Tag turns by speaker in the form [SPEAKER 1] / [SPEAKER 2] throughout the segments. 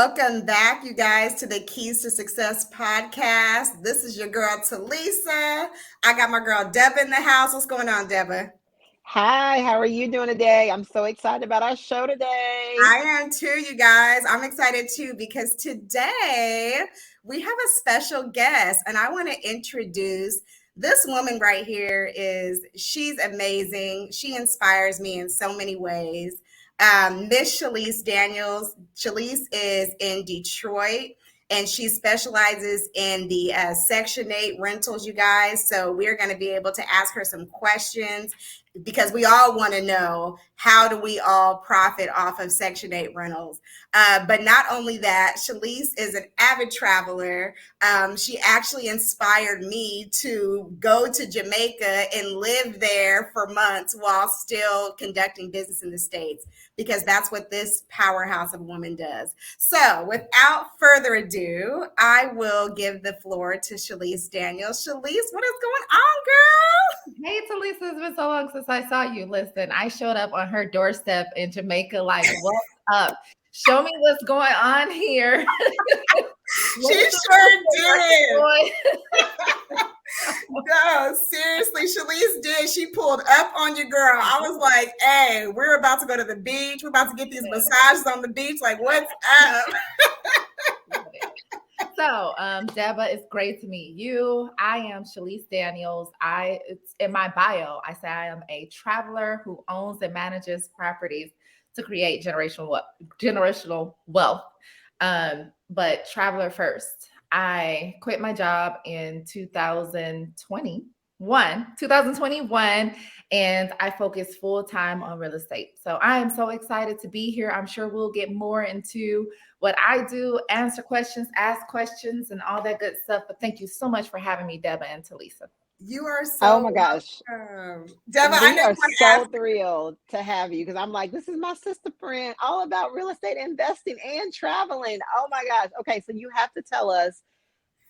[SPEAKER 1] Welcome back, you guys, to the Keys to Success podcast. This is your girl, Talisa. I got my girl, Deba, in the house. What's going on, Deba?
[SPEAKER 2] Hi, how are you doing today? I'm so excited about our show today.
[SPEAKER 1] I am too, you guys. I'm excited too because today we have a special guest, and I want to introduce this woman right here. She's amazing. She inspires me in so many ways. Miss Shalece Daniels. Shalece is in Detroit, and she specializes in the Section 8 rentals, you guys. So we're going to be able to ask her some questions because we all want to know, how do we all profit off of Section 8 rentals? But not only that, Shalece is an avid traveler. She actually inspired me to go to Jamaica and live there for months while still conducting business in the States, because that's what this powerhouse of a woman does. So without further ado, I will give the floor to Shalece Daniels. Shalece, what is going on, girl?
[SPEAKER 3] Hey, Talisa, it's been so long since I saw you. Listen, I showed up on her doorstep in Jamaica, like, what's up? Show me what's going on here.
[SPEAKER 1] She sure did. No, seriously, Shalece did. She pulled up on your girl. I was like, hey, we're about to go to the beach. We're about to get these massages on the beach. Like, what's up?
[SPEAKER 3] So, Deba, it's great to meet you. I am Shalece Daniels. It's in my bio. I say I am a traveler who owns and manages properties to create generational wealth. But traveler first. I quit my job in 2021, and I focused full time on real estate. So I am so excited to be here. I'm sure we'll get more into what I do, answer questions, ask questions, and all that good stuff. But thank you so much for having me, Deba and Talisa.
[SPEAKER 1] You are so
[SPEAKER 2] Oh my gosh.
[SPEAKER 1] Deba, I
[SPEAKER 2] We
[SPEAKER 1] know
[SPEAKER 2] are
[SPEAKER 1] you want to
[SPEAKER 2] so
[SPEAKER 1] ask.
[SPEAKER 2] thrilled to have you because I'm like, this is my sister friend, all about real estate investing and traveling. Oh my gosh. Okay, so you have to tell us,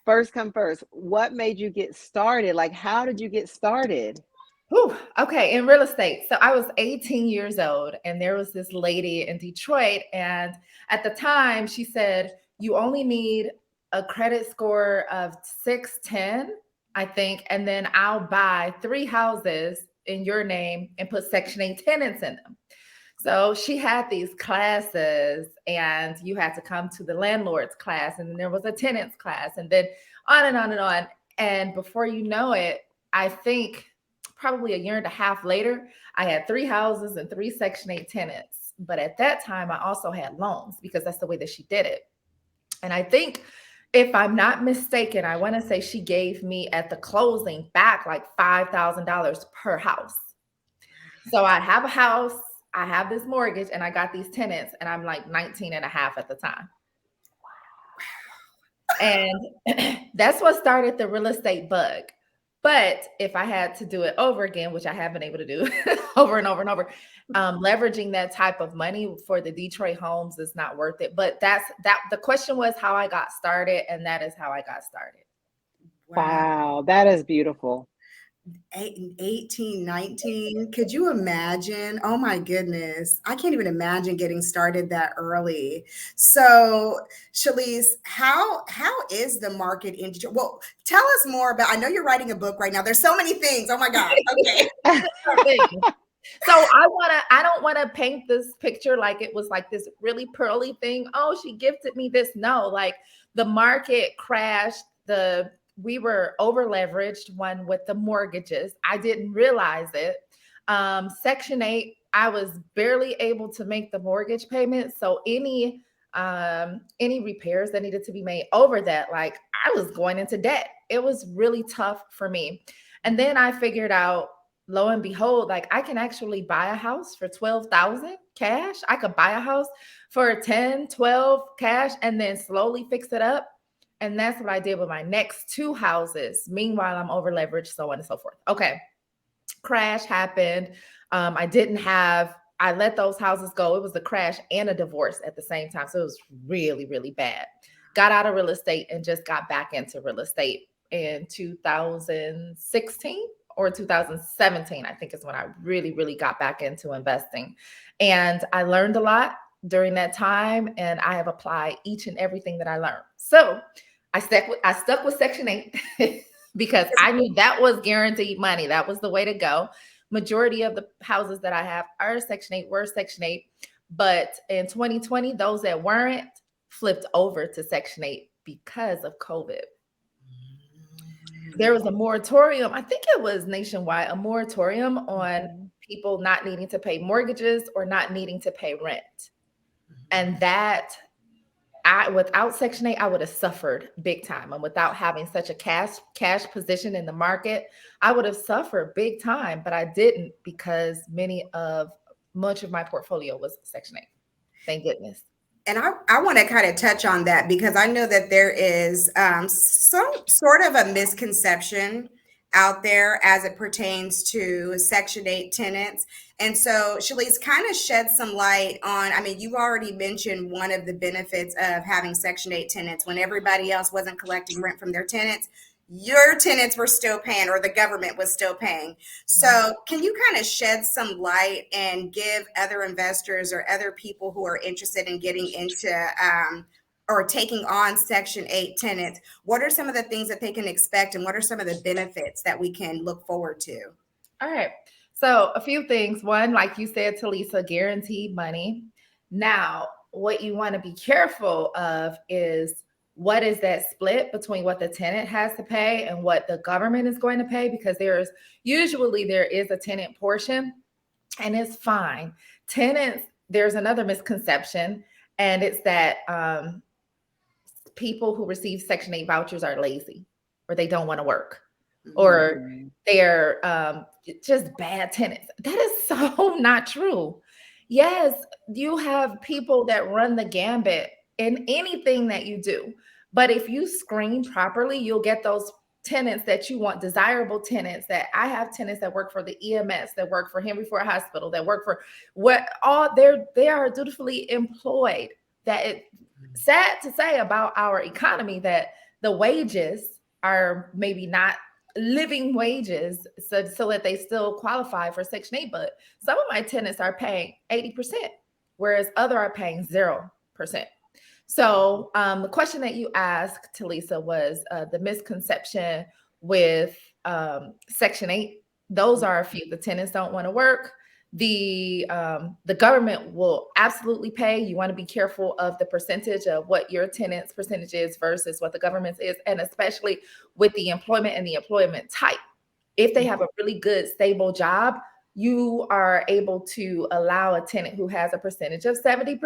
[SPEAKER 2] first come first, what made you get started? Like, how did you get started?
[SPEAKER 3] Whew, okay, in real estate. So I was 18 years old, and there was this lady in Detroit. And at the time, she said, you only need a credit score of 610, I think, and then I'll buy 3 houses in your name and put Section 8 tenants in them. So she had these classes, and you had to come to the landlord's class, and then there was a tenants class, and then on and on and on. And before you know it, I think probably a year and a half later, I had 3 houses and 3 Section 8 tenants. But at that time, I also had loans because that's the way that she did it. And I think, if I'm not mistaken, I want to say she gave me at the closing back like $5,000 per house. So I have a house, I have this mortgage, and I got these tenants, and I'm like 19 and a half at the time. And that's what started the real estate bug. But if I had to do it over again, which I have been able to do over and over and over, leveraging that type of money for the Detroit homes is not worth it. But the question was how I got started, and that is how I got started.
[SPEAKER 2] Wow, that is beautiful.
[SPEAKER 1] 18, 19. Could you imagine? Oh my goodness. I can't even imagine getting started that early. So, Shalece, how is the market in Detroit? Well, tell us more about, I know you're writing a book right now. There's so many things. Oh my God. Okay.
[SPEAKER 3] So I don't want to paint this picture like it was like this really pearly thing. Oh, she gifted me this. No, like the market crashed. We were over leveraged, one with the mortgages. I didn't realize it. Section 8, I was barely able to make the mortgage payment. So any repairs that needed to be made over that, like I was going into debt. It was really tough for me. And then I figured out, lo and behold, like I can actually buy a house for 12,000 cash. I could buy a house for 10, 12 cash and then slowly fix it up. And that's what I did with my next 2 houses. Meanwhile, I'm over leveraged, so on and so forth. Okay. Crash happened. I let those houses go. It was a crash and a divorce at the same time. So it was really, really bad. Got out of real estate and just got back into real estate in 2016 or 2017, I think is when I really, really got back into investing. And I learned a lot, during that time, and I have applied each and everything that I learned. So I stuck with Section 8 because I knew that was guaranteed money. That was the way to go. Majority of the houses that I have are Section 8, were Section 8. But in 2020, those that weren't flipped over to Section 8 because of COVID. There was a moratorium, I think it was nationwide, a moratorium on people not needing to pay mortgages or not needing to pay rent. And that without Section 8, I would have suffered big time. And without having such a cash position in the market, I would have suffered big time, but I didn't because much of my portfolio was Section 8. Thank goodness.
[SPEAKER 1] And I want to kind of touch on that because I know that there is some sort of a misconception out there as it pertains to Section 8 tenants. And so Shalece, kind of shed some light on, I mean, you already mentioned one of the benefits of having Section 8 tenants. When everybody else wasn't collecting rent from their tenants, your tenants were still paying, or the government was still paying. So can you kind of shed some light and give other investors or other people who are interested in getting into or taking on Section 8 tenants, what are some of the things that they can expect and what are some of the benefits that we can look forward to?
[SPEAKER 3] All right. So a few things. One, like you said, Talisa, guaranteed money. Now, what you want to be careful of is what is that split between what the tenant has to pay and what the government is going to pay, because there is a tenant portion, and it's fine. Tenants, there's another misconception, and it's that people who receive Section 8 vouchers are lazy or they don't want to work or they're just bad tenants. That is so not true. Yes, you have people that run the gambit in anything that you do. But if you screen properly, you'll get those tenants that you want, desirable tenants. That I have tenants that work for the EMS, that work for Henry Ford Hospital, that work for they are dutifully employed. That it's sad to say about our economy that the wages are maybe not living wages so that they still qualify for Section 8. But some of my tenants are paying 80%, whereas other are paying 0%. So the question that you asked, Talisa, was the misconception with Section 8. Those are a few. The tenants don't want to work. The government will absolutely pay. You want to be careful of the percentage of what your tenant's percentage is versus what the government's is, and especially with the employment and the employment type. If they have a really good, stable job, you are able to allow a tenant who has a percentage of 70%.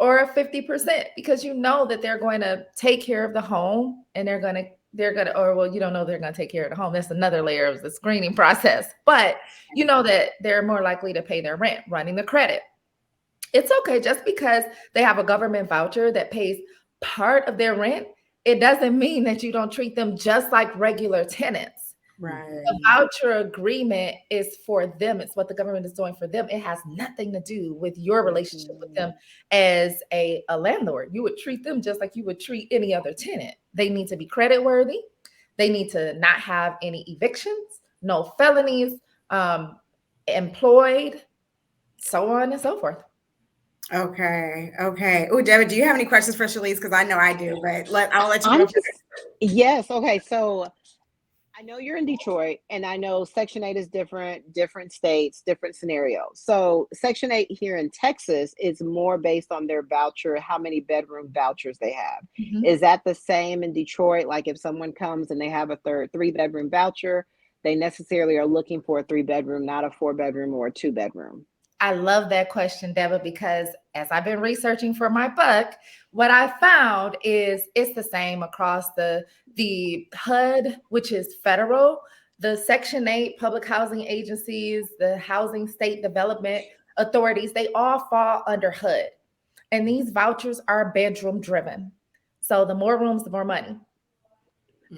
[SPEAKER 3] Or a 50%, because you know that they're going to take care of the home and they're going to, you don't know they're going to take care of the home. That's another layer of the screening process. But you know that they're more likely to pay their rent, running the credit. It's okay. Just because they have a government voucher that pays part of their rent, it doesn't mean that you don't treat them just like regular tenants.
[SPEAKER 1] Right.
[SPEAKER 3] The voucher agreement is for them. It's what the government is doing for them. It has nothing to do with your relationship with them as a landlord. You would treat them just like you would treat any other tenant. They need to be credit worthy. They need to not have any evictions, no felonies, employed, so on and so forth.
[SPEAKER 1] Okay. Oh, Deborah, do you have any questions for Shalece? Because I know I do, but I'll let you go.
[SPEAKER 2] Yes. Okay. So I know you're in Detroit, and I know Section 8 is different states, different scenarios. So Section 8 here in Texas is more based on their voucher, how many bedroom vouchers they have. Mm-hmm. Is that the same in Detroit? Like if someone comes and they have a 3-bedroom voucher, they necessarily are looking for a 3-bedroom, not a 4-bedroom or a 2-bedroom?
[SPEAKER 3] I love that question, Deborah, because as I've been researching for my book, what I found is it's the same across the HUD, which is federal, the Section 8 public housing agencies, the housing state development authorities, they all fall under HUD. And these vouchers are bedroom driven. So the more rooms, the more money.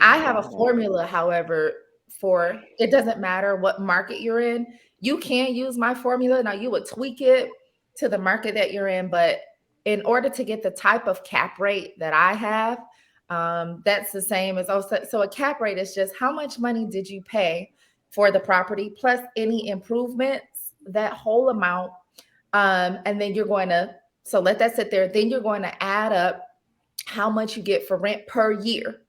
[SPEAKER 3] I have a formula, however, for it doesn't matter what market you're in. You can use my formula. Now you would tweak it to the market that you're in, but in order to get the type of cap rate that I have, that's the same as also. So a cap rate is just how much money did you pay for the property plus any improvements. That whole amount And then you're going to, so let that sit there. Then you're going to add up how much you get for rent per year.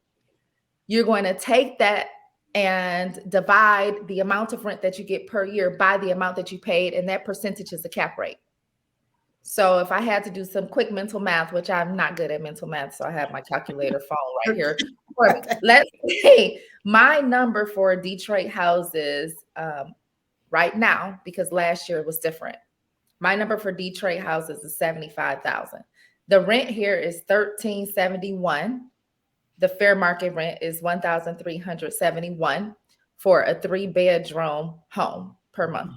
[SPEAKER 3] You're going to take that and divide the amount of rent that you get per year by the amount that you paid, and that percentage is the cap rate. So if I had to do some quick mental math, which I'm not good at mental math, so I have my calculator phone right here. But let's say my number for Detroit houses right now, because last year was different. My number for Detroit houses is 75,000. The rent here is 1371. The fair market rent is 1,371 for a 3-bedroom home per month.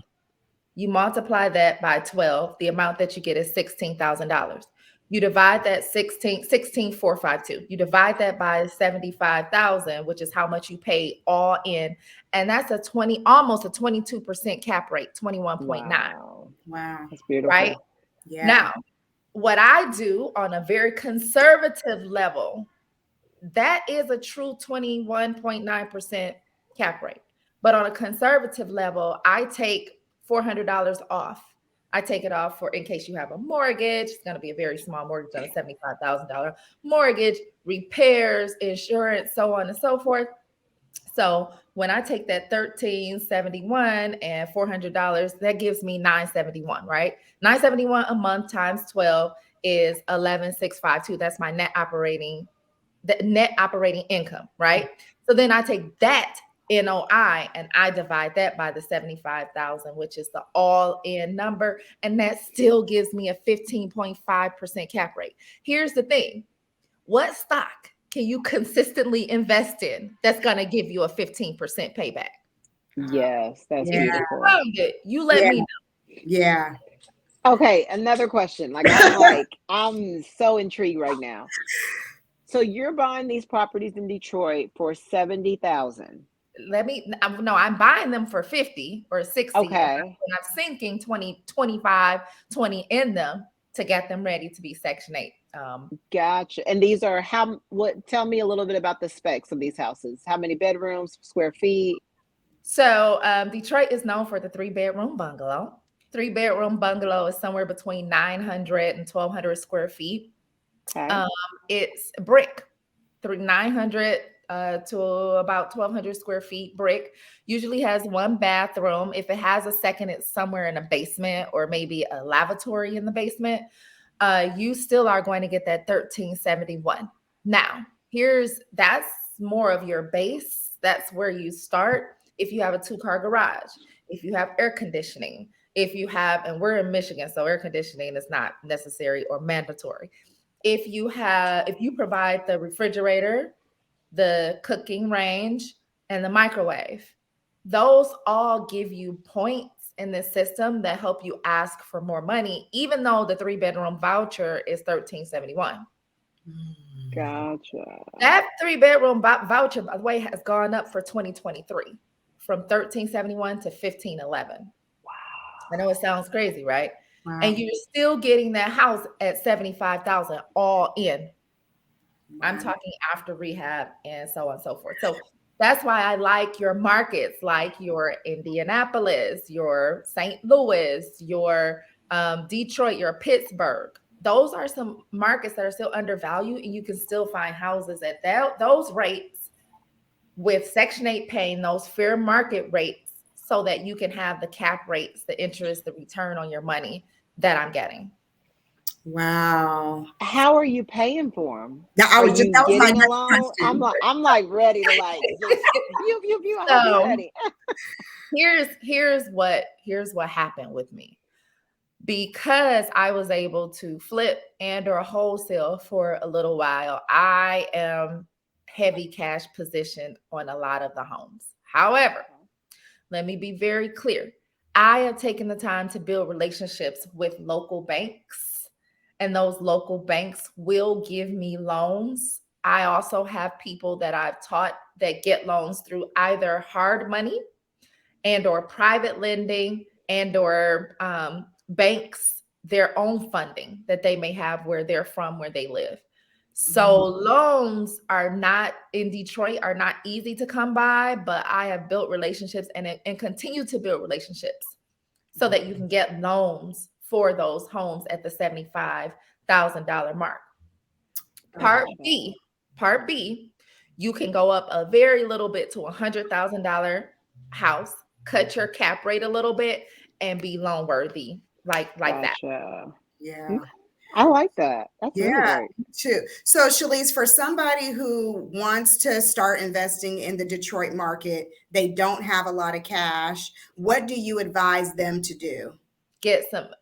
[SPEAKER 3] You multiply that by 12, the amount that you get is $16,000. You divide that 16,452. You divide that by 75,000, which is how much you pay all in. And that's almost a 22% cap rate, 21.9.
[SPEAKER 1] Wow.
[SPEAKER 2] That's beautiful.
[SPEAKER 3] Right?
[SPEAKER 1] Yeah.
[SPEAKER 3] Now, what I do on a very conservative level, that is a true 21.9% cap rate. But on a conservative level, I take $400 off. I take it off for in case you have a mortgage. It's going to be a very small mortgage on a $75,000 mortgage, repairs, insurance, so on and so forth. So when I take that 1371 and $400, that gives me 971, right? 971 a month times 12 is 11,652. That's my net operating income, right? So then I take that NOI and I divide that by the 75,000, which is the all-in number, and that still gives me a 15.5% cap rate. Here's the thing. What stock can you consistently invest in that's going to give you a 15% payback?
[SPEAKER 2] Yes, that's beautiful.
[SPEAKER 3] You let me know.
[SPEAKER 1] Yeah.
[SPEAKER 2] Okay, another question. I'm so intrigued right now. So you're buying these properties in Detroit for 70,000.
[SPEAKER 3] I'm buying them for 50 or 60.
[SPEAKER 2] Okay.
[SPEAKER 3] And I'm sinking 20, 25, 20 in them to get them ready to be Section 8.
[SPEAKER 2] Gotcha. And these are tell me a little bit about the specs of these houses. How many bedrooms, square feet?
[SPEAKER 3] So Detroit is known for the 3-bedroom bungalow. 3-bedroom bungalow is somewhere between 900 and 1,200 square feet.
[SPEAKER 2] Okay.
[SPEAKER 3] It's brick, 900 to about 1,200 square feet brick. Usually has one bathroom. If it has a second, it's somewhere in a basement or maybe a lavatory in the basement. You still are going to get that 1371. Now, that's more of your base. That's where you start. If you have a 2-car garage, if you have air conditioning, and we're in Michigan, so air conditioning is not necessary or mandatory. If you provide the refrigerator, the cooking range, and the microwave, those all give you points in the system that help you ask for more money, even though the 3-bedroom voucher is 1371.
[SPEAKER 2] Gotcha.
[SPEAKER 3] That 3-bedroom voucher, by the way, has gone up for 2023 from 1371 to 1511.
[SPEAKER 2] Wow.
[SPEAKER 3] I know it sounds crazy, right?
[SPEAKER 1] Wow.
[SPEAKER 3] And you're still getting that house at 75,000 all in. Wow. I'm talking after rehab and so on and so forth. So that's why I like your markets, like your Indianapolis, your St. Louis, your Detroit, your Pittsburgh. Those are some markets that are still undervalued, and you can still find houses at those rates with Section 8 paying those fair market rates so that you can have the cap rates, the interest, the return on your money that I'm getting.
[SPEAKER 1] Wow.
[SPEAKER 2] How are you paying for them?
[SPEAKER 1] Yeah,
[SPEAKER 2] that was my next question. I'm like ready to just view. I'm ready.
[SPEAKER 3] Here's what happened with me. Because I was able to flip and or wholesale for a little while, I am heavy cash positioned on a lot of the homes. However, let me be very clear. I have taken the time to build relationships with local banks, and those local banks will give me loans. I also have people that I've taught that get loans through either hard money and or private lending and or banks, their own funding that they may have where they're from, where they live. So loans are not in Detroit, are not easy to come by, but I have built relationships and continue to build relationships so that you can get loans for those homes at the $75,000 mark. Part
[SPEAKER 2] Gotcha.
[SPEAKER 3] B, part B, you can go up a very little bit to $100,000 house, cut your cap rate a little bit, and be loan worthy like that.
[SPEAKER 2] Gotcha.
[SPEAKER 1] Yeah.
[SPEAKER 2] Okay. I like that. That's really
[SPEAKER 1] Yeah,
[SPEAKER 2] great.
[SPEAKER 1] too. So, Shalece, for somebody who wants to start investing in the Detroit market, they don't have a lot of cash. What do you advise them to do?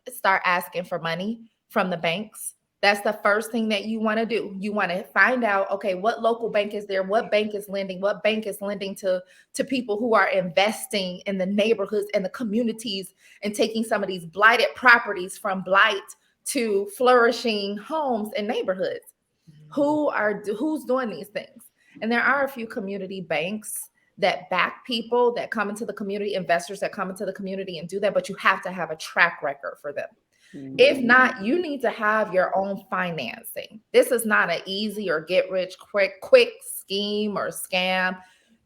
[SPEAKER 3] Start asking for money from the banks. That's the first thing that you want to do. You want to find out, okay, what local bank is there? What bank is lending? What bank is lending to people who are investing in the neighborhoods and the communities and taking some of these blighted properties from blight to flourishing homes and neighborhoods? Who's doing these things? And there are a few community banks that back people that come into the community, investors that come into the community and do that, but you have to have a track record for them. If
[SPEAKER 2] Mhm.
[SPEAKER 3] not, you need to have your own financing. This is not an easy or get rich quick scheme or scam.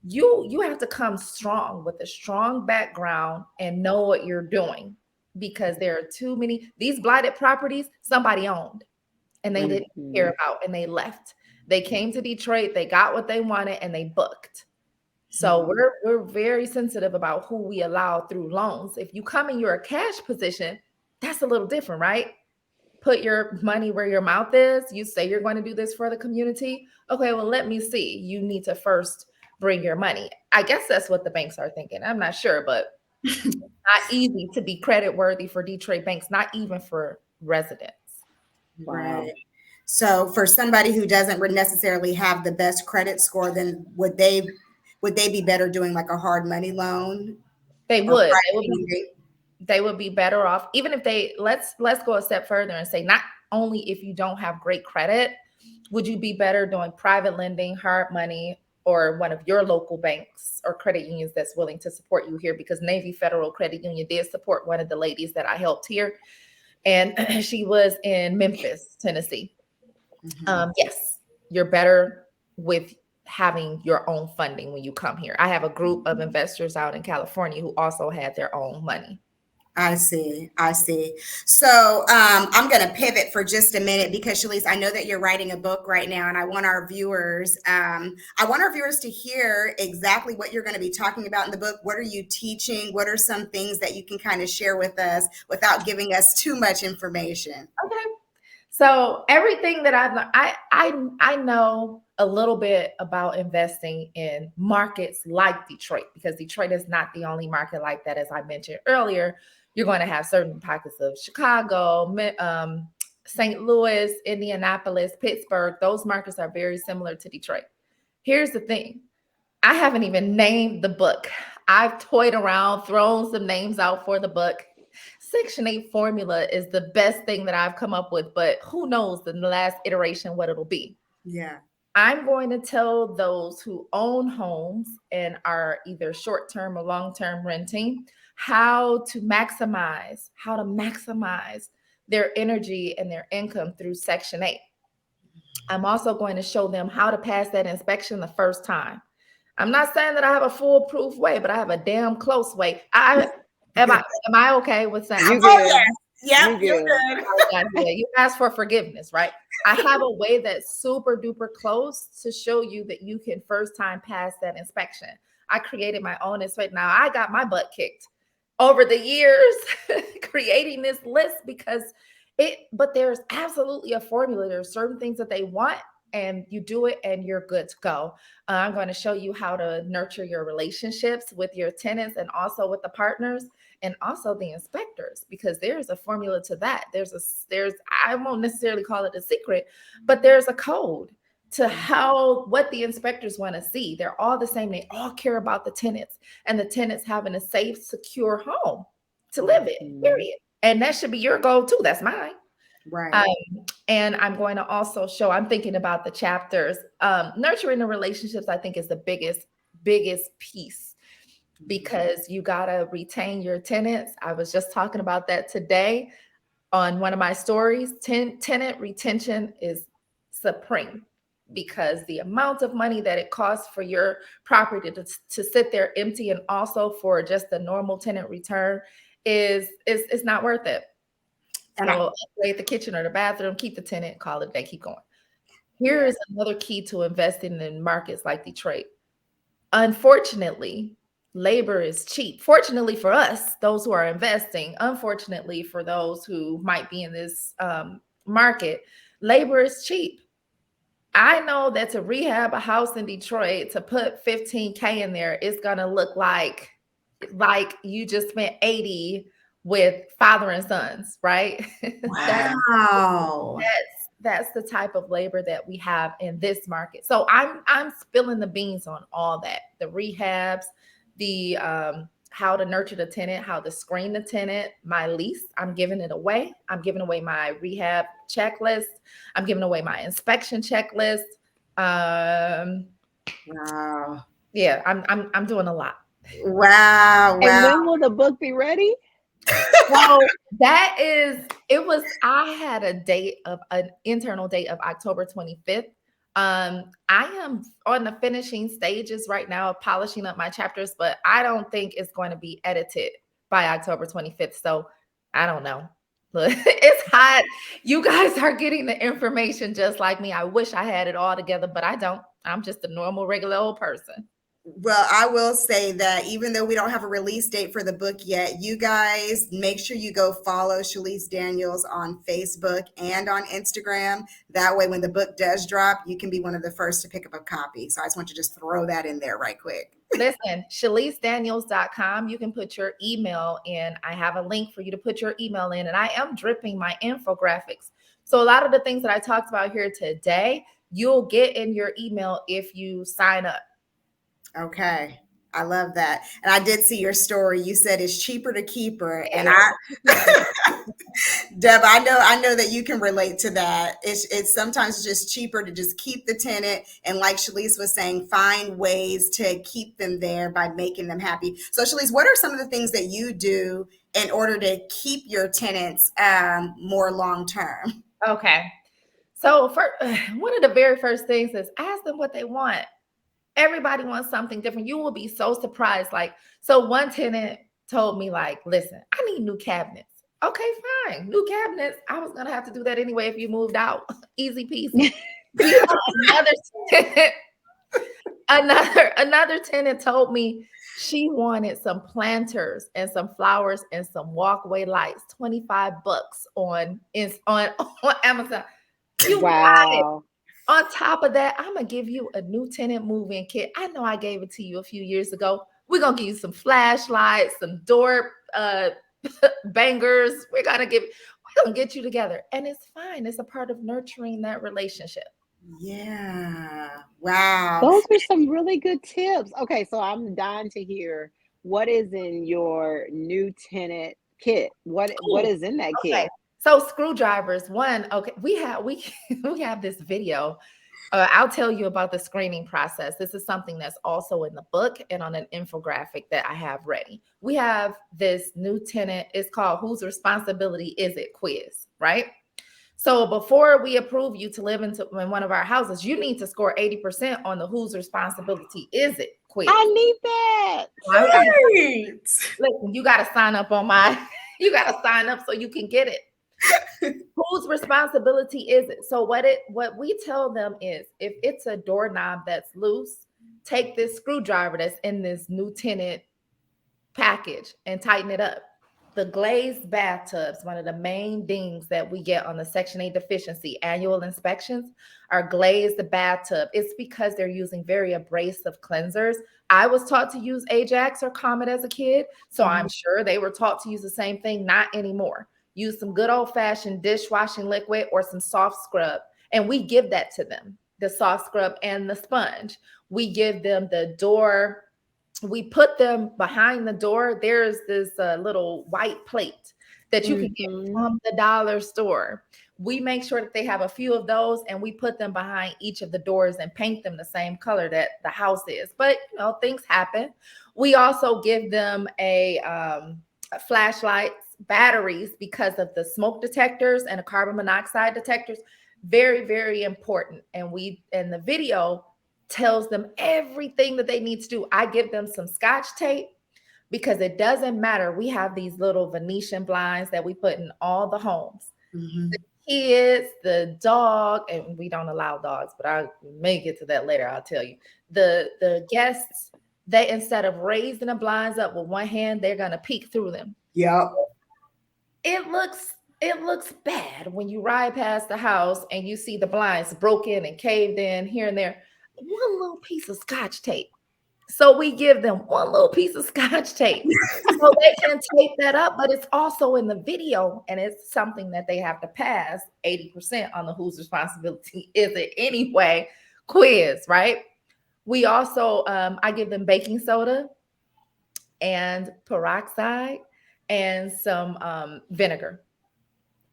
[SPEAKER 3] You have to come strong with a strong background and know what you're doing, because there are too many these blighted properties somebody owned and they didn't care
[SPEAKER 2] Mhm.
[SPEAKER 3] about and they left. They came to Detroit, they got what they wanted, and they booked. So
[SPEAKER 1] Mhm.
[SPEAKER 3] we're very sensitive about who we allow through loans. If you come in your cash position, that's a little different, right? Put your money where your mouth is. You say you're going to do this for the community. Okay, well, let me see. You need to first bring your money. I guess that's what the banks are thinking. I'm not sure, but not easy to be credit worthy for Detroit banks, not even for residents.
[SPEAKER 2] Wow.
[SPEAKER 1] Right. So, for somebody who doesn't necessarily have the best credit score, then would they be better doing like a hard money loan
[SPEAKER 3] They
[SPEAKER 1] or
[SPEAKER 3] would. They
[SPEAKER 1] private
[SPEAKER 3] would be
[SPEAKER 1] lending?
[SPEAKER 3] they would be better off, even if they let's go a step further and say, not only if you don't have great credit would you be better doing private lending, hard money, or one of your local banks or credit unions that's willing to support you here, because Navy Federal Credit Union did support one of the ladies that I helped here, and she was in Memphis, Tennessee.
[SPEAKER 1] Mhm.
[SPEAKER 3] Yes, you're better with having your own funding when you come here. I have a group of investors out in California who also had their own money.
[SPEAKER 1] I see. I see. So I'm going to pivot for just a minute because Shalise, I know that you're writing a book right now, and I want our viewers to hear exactly what you're going to be talking about in the book. What are you teaching? What are some things that you can kind of share with us without giving us too much information?
[SPEAKER 3] Okay. So everything that I've learned, I know a little bit about investing in markets like Detroit, because Detroit is not the only market like that. As I mentioned earlier, you're going to have certain pockets of Chicago, St. Louis, Indianapolis, Pittsburgh. Those markets are very similar to Detroit. Here's the thing. I haven't even named the book. I've toyed around, thrown some names out for the book. Section 8 formula is the best thing that I've come up with, but who knows in the last iteration what it'll be.
[SPEAKER 1] Yeah.
[SPEAKER 3] I'm going to tell those who own homes and are either short-term or long-term renting how to maximize their energy and their income through Section 8. I'm also going to show them how to pass that inspection the first time. I'm not saying that I have a foolproof way, but I have a damn close way. I am
[SPEAKER 1] Good.
[SPEAKER 3] I am I okay with saying
[SPEAKER 2] You
[SPEAKER 1] Oh, yes.
[SPEAKER 2] good.
[SPEAKER 1] Yep.
[SPEAKER 2] You
[SPEAKER 1] You're
[SPEAKER 2] good.
[SPEAKER 1] good.
[SPEAKER 3] you ask for forgiveness, right? I have a way that's super duper close to show you that you can first time pass that inspection. I created my own inspection. Now I got my butt kicked over the years creating this list because but there's absolutely a formula. There's certain things that they want and you do it and you're good to go. I'm going to show you how to nurture your relationships with your tenants and also with the partners and also the inspectors, because there's a formula to that. There's I won't necessarily call it a secret, but there's a code to what the inspectors want to see. They're all the same. They all care about the tenants and the tenants having a safe, secure home to live in,
[SPEAKER 2] Mhm.
[SPEAKER 3] period. And that should be your goal too. That's mine.
[SPEAKER 1] Right.
[SPEAKER 3] And I'm going to also show, I'm thinking about the chapters. Nurturing the relationships, I think, is the biggest piece, because you got to retain your tenants. I was just talking about that today on one of my stories. Tenant retention is supreme, because the amount of money that it costs for your property to sit there empty, and also for just the normal tenant return is not worth it.
[SPEAKER 1] And
[SPEAKER 3] So upgrade the kitchen or the bathroom, keep the tenant, call it a day, keep going. Here
[SPEAKER 1] yeah.
[SPEAKER 3] is another key to investing in markets like Detroit. Unfortunately, labor is cheap. Fortunately for us, those who are investing, unfortunately for those who might be in this market, labor is cheap. I know that to rehab a house in Detroit, to put 15K in there, it's gonna look like you just spent 80 with father and sons, right? That's
[SPEAKER 1] Wow.
[SPEAKER 3] that's the type of labor that we have in this market. So I'm spilling the beans on all that. The rehabs, the how to nurture the tenant, how to screen the tenant, my lease, I'm giving it away. I'm giving away my rehab checklist. I'm giving away my inspection checklist. Um,
[SPEAKER 1] Wow.
[SPEAKER 3] yeah, I'm doing a lot.
[SPEAKER 1] Wow.
[SPEAKER 2] And
[SPEAKER 1] Wow.
[SPEAKER 2] when will the book be ready?
[SPEAKER 3] So that is, I had a date of an internal date of October 25th. I am on the finishing stages right now of polishing up my chapters, but I don't think it's going to be edited by October 25th. So I don't know. Look, it's hot. You guys are getting the information just like me. I wish I had it all together, but I don't. I'm just a normal, regular old person.
[SPEAKER 1] Well, I will say that even though we don't have a release date for the book yet, you guys make sure you go follow Shalece Daniels on Facebook and on Instagram. That way, when the book does drop, you can be one of the first to pick up a copy. So I just want to just throw that in there right quick.
[SPEAKER 3] Listen, ShaleceDaniels.com. You can put your email in. I have a link for you to put your email in, and I am dripping my infographics. So a lot of the things that I talked about here today, you'll get in your email if you sign up.
[SPEAKER 1] Okay. I love that. And I did see your story. You said it's cheaper to keep her. And Deb, I know that you can relate to that. It's sometimes just cheaper to just keep the tenant. And like Shalece was saying, find ways to keep them there by making them happy. So Shalece, what are some of the things that you do in order to keep your tenants more long-term?
[SPEAKER 3] Okay. So for one of the very first things is ask them what they want. Everybody wants something different. You will be so surprised. Like, so one tenant told me, like, listen, I need new cabinets. Okay, fine. New cabinets. I was gonna have to do that anyway if you moved out. Easy peasy. another tenant, another tenant told me she wanted some planters and some flowers and some walkway lights, $25 on Amazon. You got it.
[SPEAKER 2] Wow.
[SPEAKER 3] On top of that, I'm gonna give you a new tenant move-in kit. I know I gave it to you a few years ago. We're gonna give you some flashlights, some door bangers. We're gonna get you together. And it's fine. It's a part of nurturing that relationship.
[SPEAKER 1] Yeah. Wow.
[SPEAKER 2] Those are some really good tips. Okay, so I'm dying to hear what is in your new tenant kit. What
[SPEAKER 3] Ooh,
[SPEAKER 2] is in that
[SPEAKER 3] okay.
[SPEAKER 2] kit?
[SPEAKER 3] So screwdrivers, one, okay, we have this video. I'll tell you about the screening process. This is something that's also in the book and on an infographic that I have ready. We have this new tenant. It's called Whose Responsibility Is It quiz, right? So before we approve you to live in one of our houses, you need to score 80% on the Whose Responsibility Is It quiz.
[SPEAKER 2] I need that.
[SPEAKER 1] Right.
[SPEAKER 3] Listen, you got to sign up on you got to sign up so you can get it. Whose responsibility is it? So what we tell them is, if it's a doorknob that's loose, take this screwdriver that's in this new tenant package and tighten it up. The glazed bathtubs, one of the main things that we get on the Section 8 deficiency annual inspections, are glazed bathtub. It's because they're using very abrasive cleansers. I was taught to use Ajax or Comet as a kid, so I'm sure they were taught to use the same thing. Not anymore. Use some good old-fashioned dishwashing liquid or some soft scrub, and we give that to them, the soft scrub and the sponge. We give them the door. We put them behind the door. There's this little white plate that you can get from the dollar store. We make sure that they have a few of those, and we put them behind each of the doors and paint them the same color that the house is. But things happen. We also give them a flashlights, batteries, because of the smoke detectors and the carbon monoxide detectors. Very, very important. And the video tells them everything that they need to do. I give them some Scotch tape, because it doesn't matter. We have these little Venetian blinds that we put in all the homes.
[SPEAKER 1] Mm-hmm.
[SPEAKER 3] The kids, the dog, and we don't allow dogs, but I may get to that later. I'll tell you. The guests, they, instead of raising the blinds up with one hand, they're gonna peek through them.
[SPEAKER 1] Yep.
[SPEAKER 3] It looks bad when you ride past the house and you see the blinds broken and caved in here and there. One little piece of scotch tape. So we give them one little piece of scotch tape so they can tape that up, but it's also in the video and it's something that they have to pass 80% on the whose responsibility is it anyway quiz, right? We also, I give them baking soda and peroxide and some vinegar.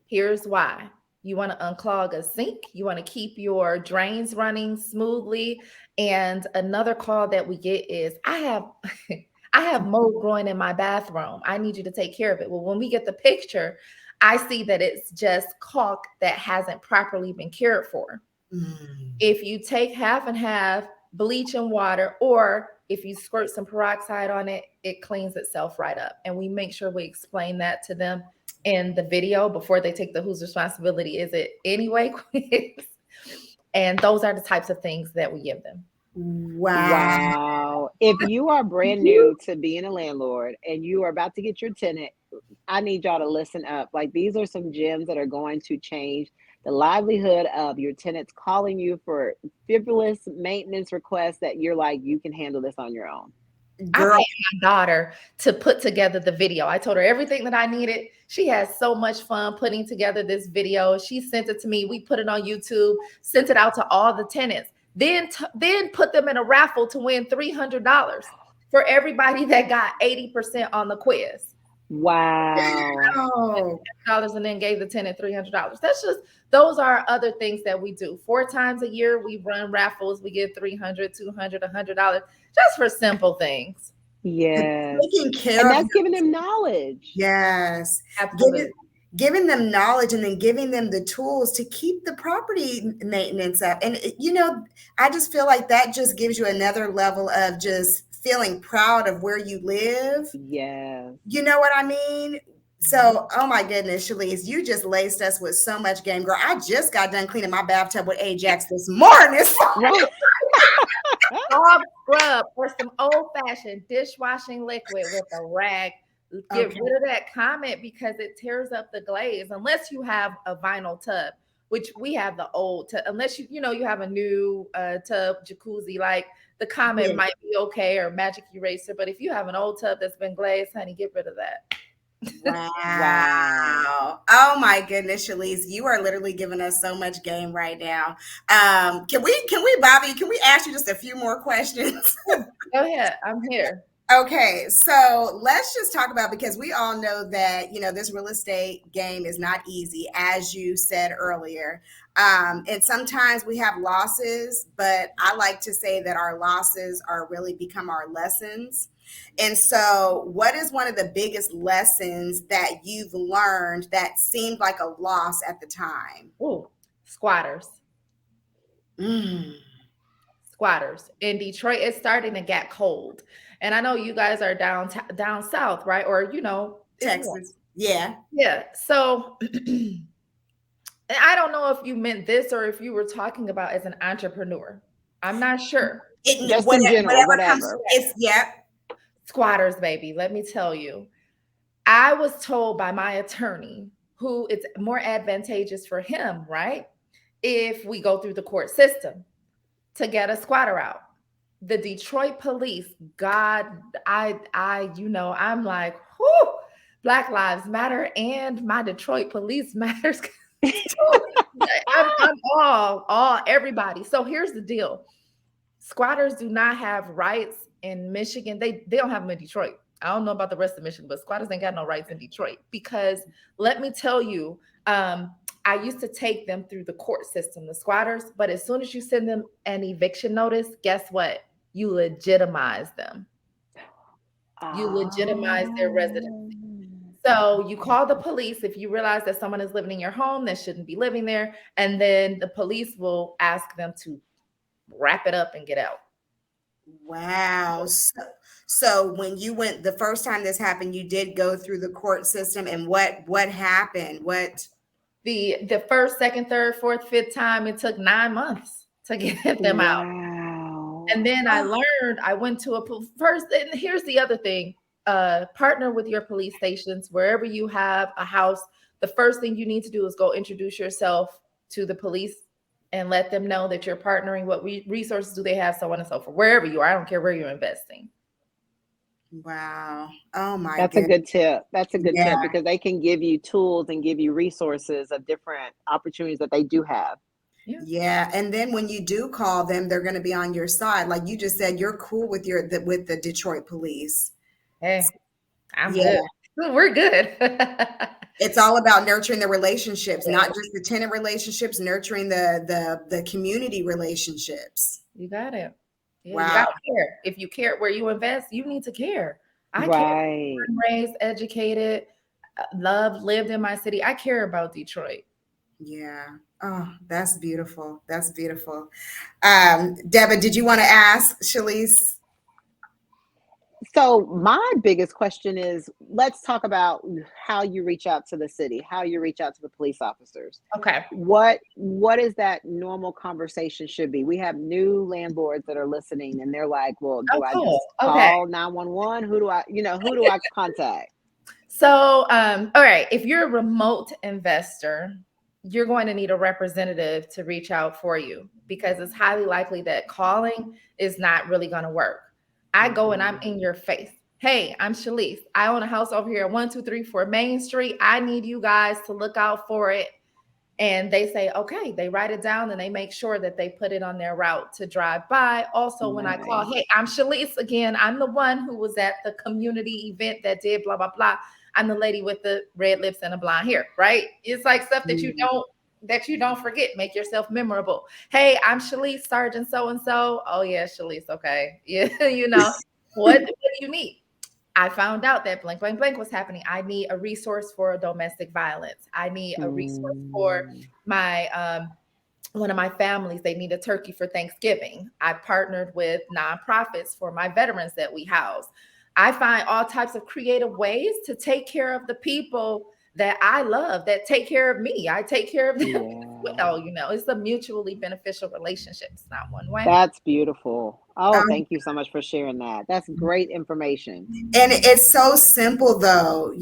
[SPEAKER 3] Here's why. You want to unclog a sink. You want to keep your drains running smoothly. And another call that we get is, I have I have mold growing in my bathroom. I need you to take care of it. Well, when we get the picture, I see that it's just caulk that hasn't properly been cared for.
[SPEAKER 1] Mm.
[SPEAKER 3] If you take half and half bleach and water, or if you squirt some peroxide on it, it cleans itself right up. And we make sure we explain that to them in the video before they take the whose responsibility is it anyway quiz. And those are the types of things that we give them.
[SPEAKER 1] Wow.
[SPEAKER 2] Wow. If you are brand new to being a landlord and you are about to get your tenant, I need y'all to listen up. Like, these are some gems that are going to change the livelihood of your tenants calling you for frivolous maintenance requests that you're like, you can handle this on your own.
[SPEAKER 3] I
[SPEAKER 1] Girl,
[SPEAKER 3] paid my daughter to put together the video. I told her everything that I needed. She has so much fun putting together this video. She sent it to me. We put it on YouTube, sent it out to all the tenants. Then put them in a raffle to win $300 for everybody that got 80% on the quiz.
[SPEAKER 2] Wow.
[SPEAKER 1] oh,
[SPEAKER 3] Dollars and then gave the tenant $300. That's just, those are other things that we do. 4 times a year we run raffles. We give $300, $200, $100 just for simple things.
[SPEAKER 2] Yes.
[SPEAKER 1] taking care
[SPEAKER 2] And
[SPEAKER 1] of
[SPEAKER 2] that's giving them knowledge.
[SPEAKER 1] yes,
[SPEAKER 3] Absolutely.
[SPEAKER 1] giving them knowledge and then giving them the tools to keep the property maintenance up. And I just feel like that just gives you another level of just feeling proud of where you live.
[SPEAKER 2] Yes.
[SPEAKER 1] You know what I mean? So, oh my goodness, Shalece, you just laced us with so much game, girl. I just got done cleaning my bathtub with Ajax this morning.
[SPEAKER 2] Right.
[SPEAKER 3] Dog scrub or some old-fashioned dishwashing liquid with a rag. Get
[SPEAKER 1] Okay.
[SPEAKER 3] rid of that comment because it tears up the glaze. Unless you have a vinyl tub, which we have the old tub. Unless you have a new tub jacuzzi, like the comment
[SPEAKER 1] Yeah.
[SPEAKER 3] might be okay, or magic eraser. But if you have an old tub that's been glazed, honey, get rid of that.
[SPEAKER 1] Wow. Oh my goodness, Shalece, you are literally giving us so much game right now. Bobby, can we ask you just a few more questions?
[SPEAKER 3] Go ahead. I'm here.
[SPEAKER 1] Okay, so let's just talk about, because we all know that, this real estate game is not easy, as you said earlier. And sometimes we have losses, but I like to say that our losses are really become our lessons. And so, what is one of the biggest lessons that you've learned that seemed like a loss at the time?
[SPEAKER 3] Ooh, squatters.
[SPEAKER 1] Mm,
[SPEAKER 3] Squatters in Detroit. It's starting to get cold, and I know you guys are down south, right? Or it's warm.
[SPEAKER 1] Texas. Yeah.
[SPEAKER 3] Yeah. So, and I don't know if you meant this or if you were talking about as an entrepreneur. I'm not sure.
[SPEAKER 2] Just in general,
[SPEAKER 1] Comes,
[SPEAKER 2] whatever.
[SPEAKER 1] yeah.
[SPEAKER 3] Squatters, baby. Let me tell you. I was told by my attorney, who it's more advantageous for him, right? If we go through the court system to get a squatter out. The Detroit police, God, I'm like, whoo, Black Lives Matter and my Detroit police matters. I'm all everybody. So here's the deal. Squatters do not have rights in Michigan. They don't have them in Detroit. I don't know about the rest of Michigan, but squatters ain't got no rights in Detroit, because let me tell you, I used to take them through the court system, the squatters, but as soon as you send them an eviction notice, guess what? You legitimize them. You legitimize their residency. So you call the police if you realize that someone is living in your home that shouldn't be living there, and then the police will ask them to wrap it up and get out.
[SPEAKER 1] Wow. So when you went the first time this happened, you did go through the court system, and what happened? What?
[SPEAKER 3] The first, second, third, fourth, fifth time, it took 9 months to get them out.
[SPEAKER 2] Wow.
[SPEAKER 3] And then I learned, I went to first, and here's the other thing, partner with your police stations, wherever you have a house. The first thing you need to do is go introduce yourself to the police and let them know that you're partnering. What resources do they have, so on and so forth, wherever you are. I don't care where you're investing.
[SPEAKER 1] Wow. Oh my
[SPEAKER 2] That's a
[SPEAKER 1] goodness.
[SPEAKER 2] good tip. That's a good
[SPEAKER 1] Yeah.
[SPEAKER 2] tip because they can give you tools and give you resources of different opportunities that they do have.
[SPEAKER 1] Yeah. And then when you do call them, they're going to be on your side. Like you just said, you're cool with with the Detroit police.
[SPEAKER 3] Hey, I'm
[SPEAKER 1] Yeah.
[SPEAKER 3] good. We're good.
[SPEAKER 1] It's all about nurturing the relationships, not just the tenant relationships, nurturing the community relationships.
[SPEAKER 3] You got it. Yeah, you
[SPEAKER 1] Wow.
[SPEAKER 3] got to care. If you care where you invest, you need to care. I care.
[SPEAKER 2] Right.
[SPEAKER 3] I'm raised, educated, loved, lived in my city. I care about Detroit.
[SPEAKER 1] Yeah. Oh, that's beautiful. That's beautiful. Deba, did you want to ask Shalece?
[SPEAKER 2] So my biggest question is, let's talk about how you reach out to the city, how you reach out to the police officers.
[SPEAKER 3] Okay.
[SPEAKER 2] What is that normal conversation should be? We have new landlords that are listening and they're like, well,
[SPEAKER 3] Oh,
[SPEAKER 2] do I
[SPEAKER 3] cool.
[SPEAKER 2] just
[SPEAKER 3] Okay.
[SPEAKER 2] call 911? Who do I contact?
[SPEAKER 3] So, all right, if you're a remote investor, you're going to need a representative to reach out for you because it's highly likely that calling is not really going to work. I go and I'm in your face. Hey, I'm Shalece. I own a house over here at 1234 Main Street. I need you guys to look out for it. And they say, okay, they write it down and they make sure that they put it on their route to drive by. Also, when I call,
[SPEAKER 2] Right.
[SPEAKER 3] hey, I'm Shalece again. I'm the one who was at the community event that did blah, blah, blah. I'm the lady with the red lips and the blonde hair, right? It's like stuff that you don't forget. Make yourself memorable. Hey, I'm Shalece, Sergeant so and so. Oh yeah, Shalece. Okay, yeah, what do you need? I found out that blank, blank, blank was happening. I need a resource for domestic violence. I need a resource for
[SPEAKER 2] Mm.
[SPEAKER 3] my one of my families. They need a turkey for Thanksgiving. I partnered with nonprofits for my veterans that we house. I find all types of creative ways to take care of the people that I love, that take care of me. I take care of them as
[SPEAKER 2] Yeah.
[SPEAKER 3] well. It's a mutually beneficial relationship. It's not one way.
[SPEAKER 2] That's beautiful. Oh,
[SPEAKER 1] Um,
[SPEAKER 2] thank you so much for sharing that. That's great information.
[SPEAKER 1] and it's so simple though,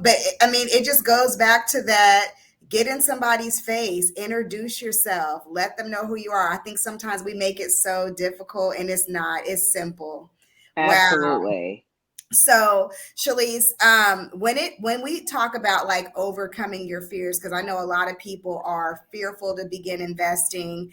[SPEAKER 1] but I mean, it just goes back to that. Get in somebody's face, introduce yourself, let them know who you are. I think sometimes we make it so difficult and it's not, it's simple. Wow.
[SPEAKER 2] Absolutely.
[SPEAKER 1] So, Shalece, when we talk about like overcoming your fears, because I know a lot of people are fearful to begin investing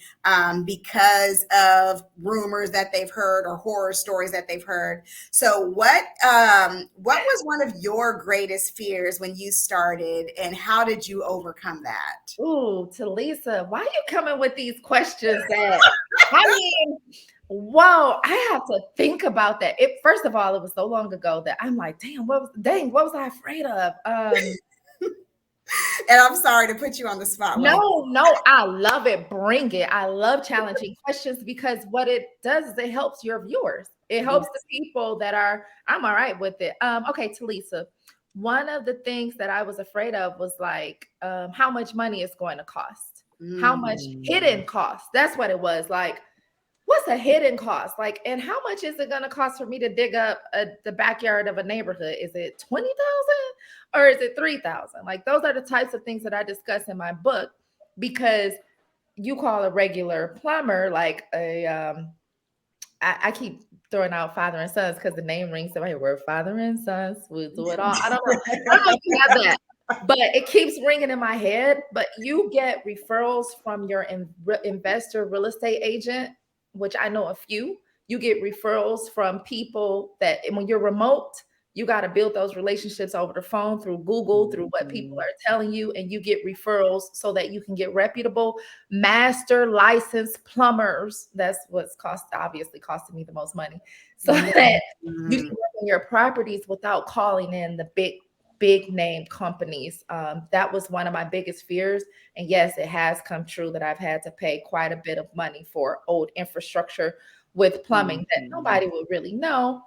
[SPEAKER 1] because of rumors that they've heard or horror stories that they've heard. So, what was one of your greatest fears when you started, and how did you overcome that?
[SPEAKER 3] Ooh, Talisa, why are you coming with these questions that I mean, whoa, I have to think about that. First of all, it was so long ago that I'm like, what was I afraid of?
[SPEAKER 1] And I'm sorry to put you on the spot like.
[SPEAKER 3] No, I love it. Bring it. I love challenging questions because what it does is it helps your viewers. It helps the people that I'm all right with it. Okay, Talisa, one of the things that I was afraid of was like how much money it's going to cost, how much hidden cost. That's what it was. Like, what's a hidden cost? Like, and how much is it going to cost for me to dig up the backyard of a neighborhood? Is it 20,000 or is it 3,000? Like, those are the types of things that I discuss in my book because you call a regular plumber like I keep throwing out father and sons because the name rings in my head. We're father and sons. We'll do it all. I don't know. I don't know if you have that, but it keeps ringing in my head. But you get referrals from your investor real estate agent, which I know a few. You get referrals from people that when you're remote, you got to build those relationships over the phone through Google, through what people are telling you, and you get referrals so that you can get reputable master licensed plumbers. That's what's obviously costing me the most money. So that you can work on your properties without calling in the big name companies. That was one of my biggest fears. And yes, it has come true that I've had to pay quite a bit of money for old infrastructure with plumbing that
[SPEAKER 2] Mhm.
[SPEAKER 3] nobody would really know.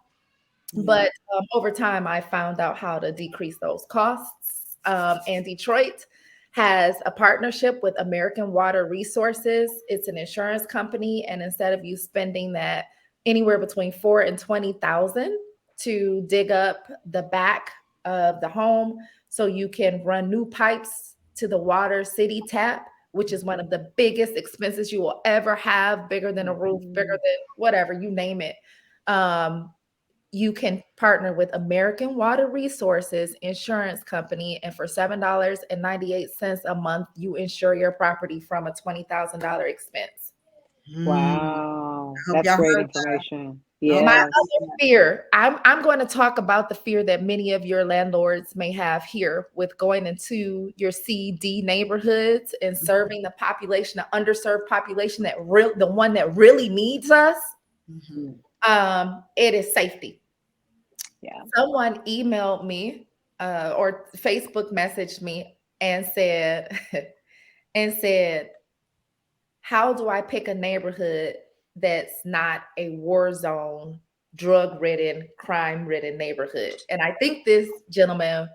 [SPEAKER 1] Yeah.
[SPEAKER 3] But over time, I found out how to decrease those costs. And Detroit has a partnership with American Water Resources. It's an insurance company, and instead of you spending that anywhere between 4 and 20,000 to dig up the back of the home, so you can run new pipes to the water city tap, which is one of the biggest expenses you will ever have, bigger than a roof, bigger
[SPEAKER 2] Mhm.
[SPEAKER 3] than whatever, you name it. Um, you can partner with American Water Resources Insurance Company, and for $7.98 a month, you insure your property from a $20,000 expense.
[SPEAKER 1] Mm.
[SPEAKER 2] Wow,
[SPEAKER 1] I hope
[SPEAKER 2] that's
[SPEAKER 1] y'all
[SPEAKER 2] great
[SPEAKER 1] heard
[SPEAKER 2] information.
[SPEAKER 1] that. I hope
[SPEAKER 3] My
[SPEAKER 1] y'all
[SPEAKER 2] Yes.
[SPEAKER 3] other fear, I'm going to talk about the fear that many of your landlords may have here with going into your CD neighborhoods and
[SPEAKER 1] heard that.
[SPEAKER 3] serving the population, the underserved population, the one that really needs us.
[SPEAKER 1] Mhm.
[SPEAKER 2] Mm.
[SPEAKER 3] It is safety.
[SPEAKER 2] Yeah.
[SPEAKER 3] Someone emailed me or Facebook messaged me and said, and said, how do I pick a neighborhood that's not a war zone, drug ridden, crime ridden neighborhood? And I think this gentleman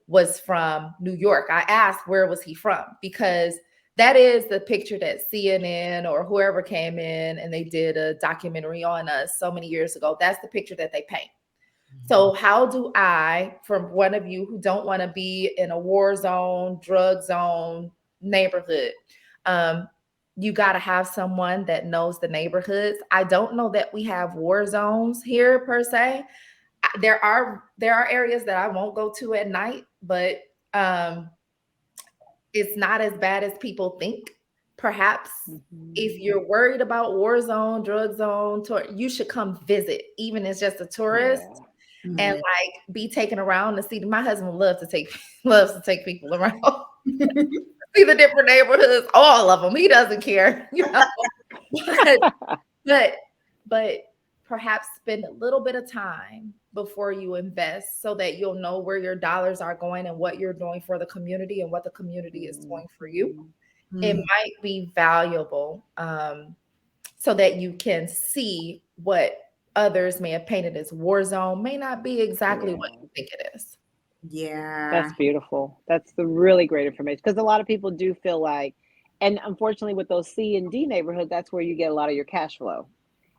[SPEAKER 3] was from New York. I asked where was he from, because that is the picture that CNN or whoever came in and they did a documentary on us so many years ago. That's the picture that they paint. So how do I, from one of you who don't want to be in a war zone, drug zone neighborhood, um, you got to have someone that knows the neighborhoods. I don't know that we have war zones here per se. There are areas that I won't go to at night, but um, it's not as bad as people think. Perhaps if
[SPEAKER 2] Mhm.
[SPEAKER 3] you're worried about war zone, drug zone, you should come visit, even as just a tourist,
[SPEAKER 2] Yeah.
[SPEAKER 3] and
[SPEAKER 1] Mhm.
[SPEAKER 3] like be taken around to see. My husband loves to take loves to take people around, see the different neighborhoods, all of them. He doesn't care, you know. But but but perhaps spend a little bit of time before you invest so that you'll know where your dollars are going and what you're doing for the community and what the community is doing for you.
[SPEAKER 2] Mhm.
[SPEAKER 3] It
[SPEAKER 1] Mhm.
[SPEAKER 3] might be valuable, so that you can see what others may have painted as war zone may not be exactly what
[SPEAKER 2] Yeah.
[SPEAKER 3] you think it is.
[SPEAKER 1] Yeah.
[SPEAKER 2] That's beautiful. That's the really great information because a lot of people do feel like, and unfortunately, with those C and D neighborhoods, that's where you get a lot of your cash flow.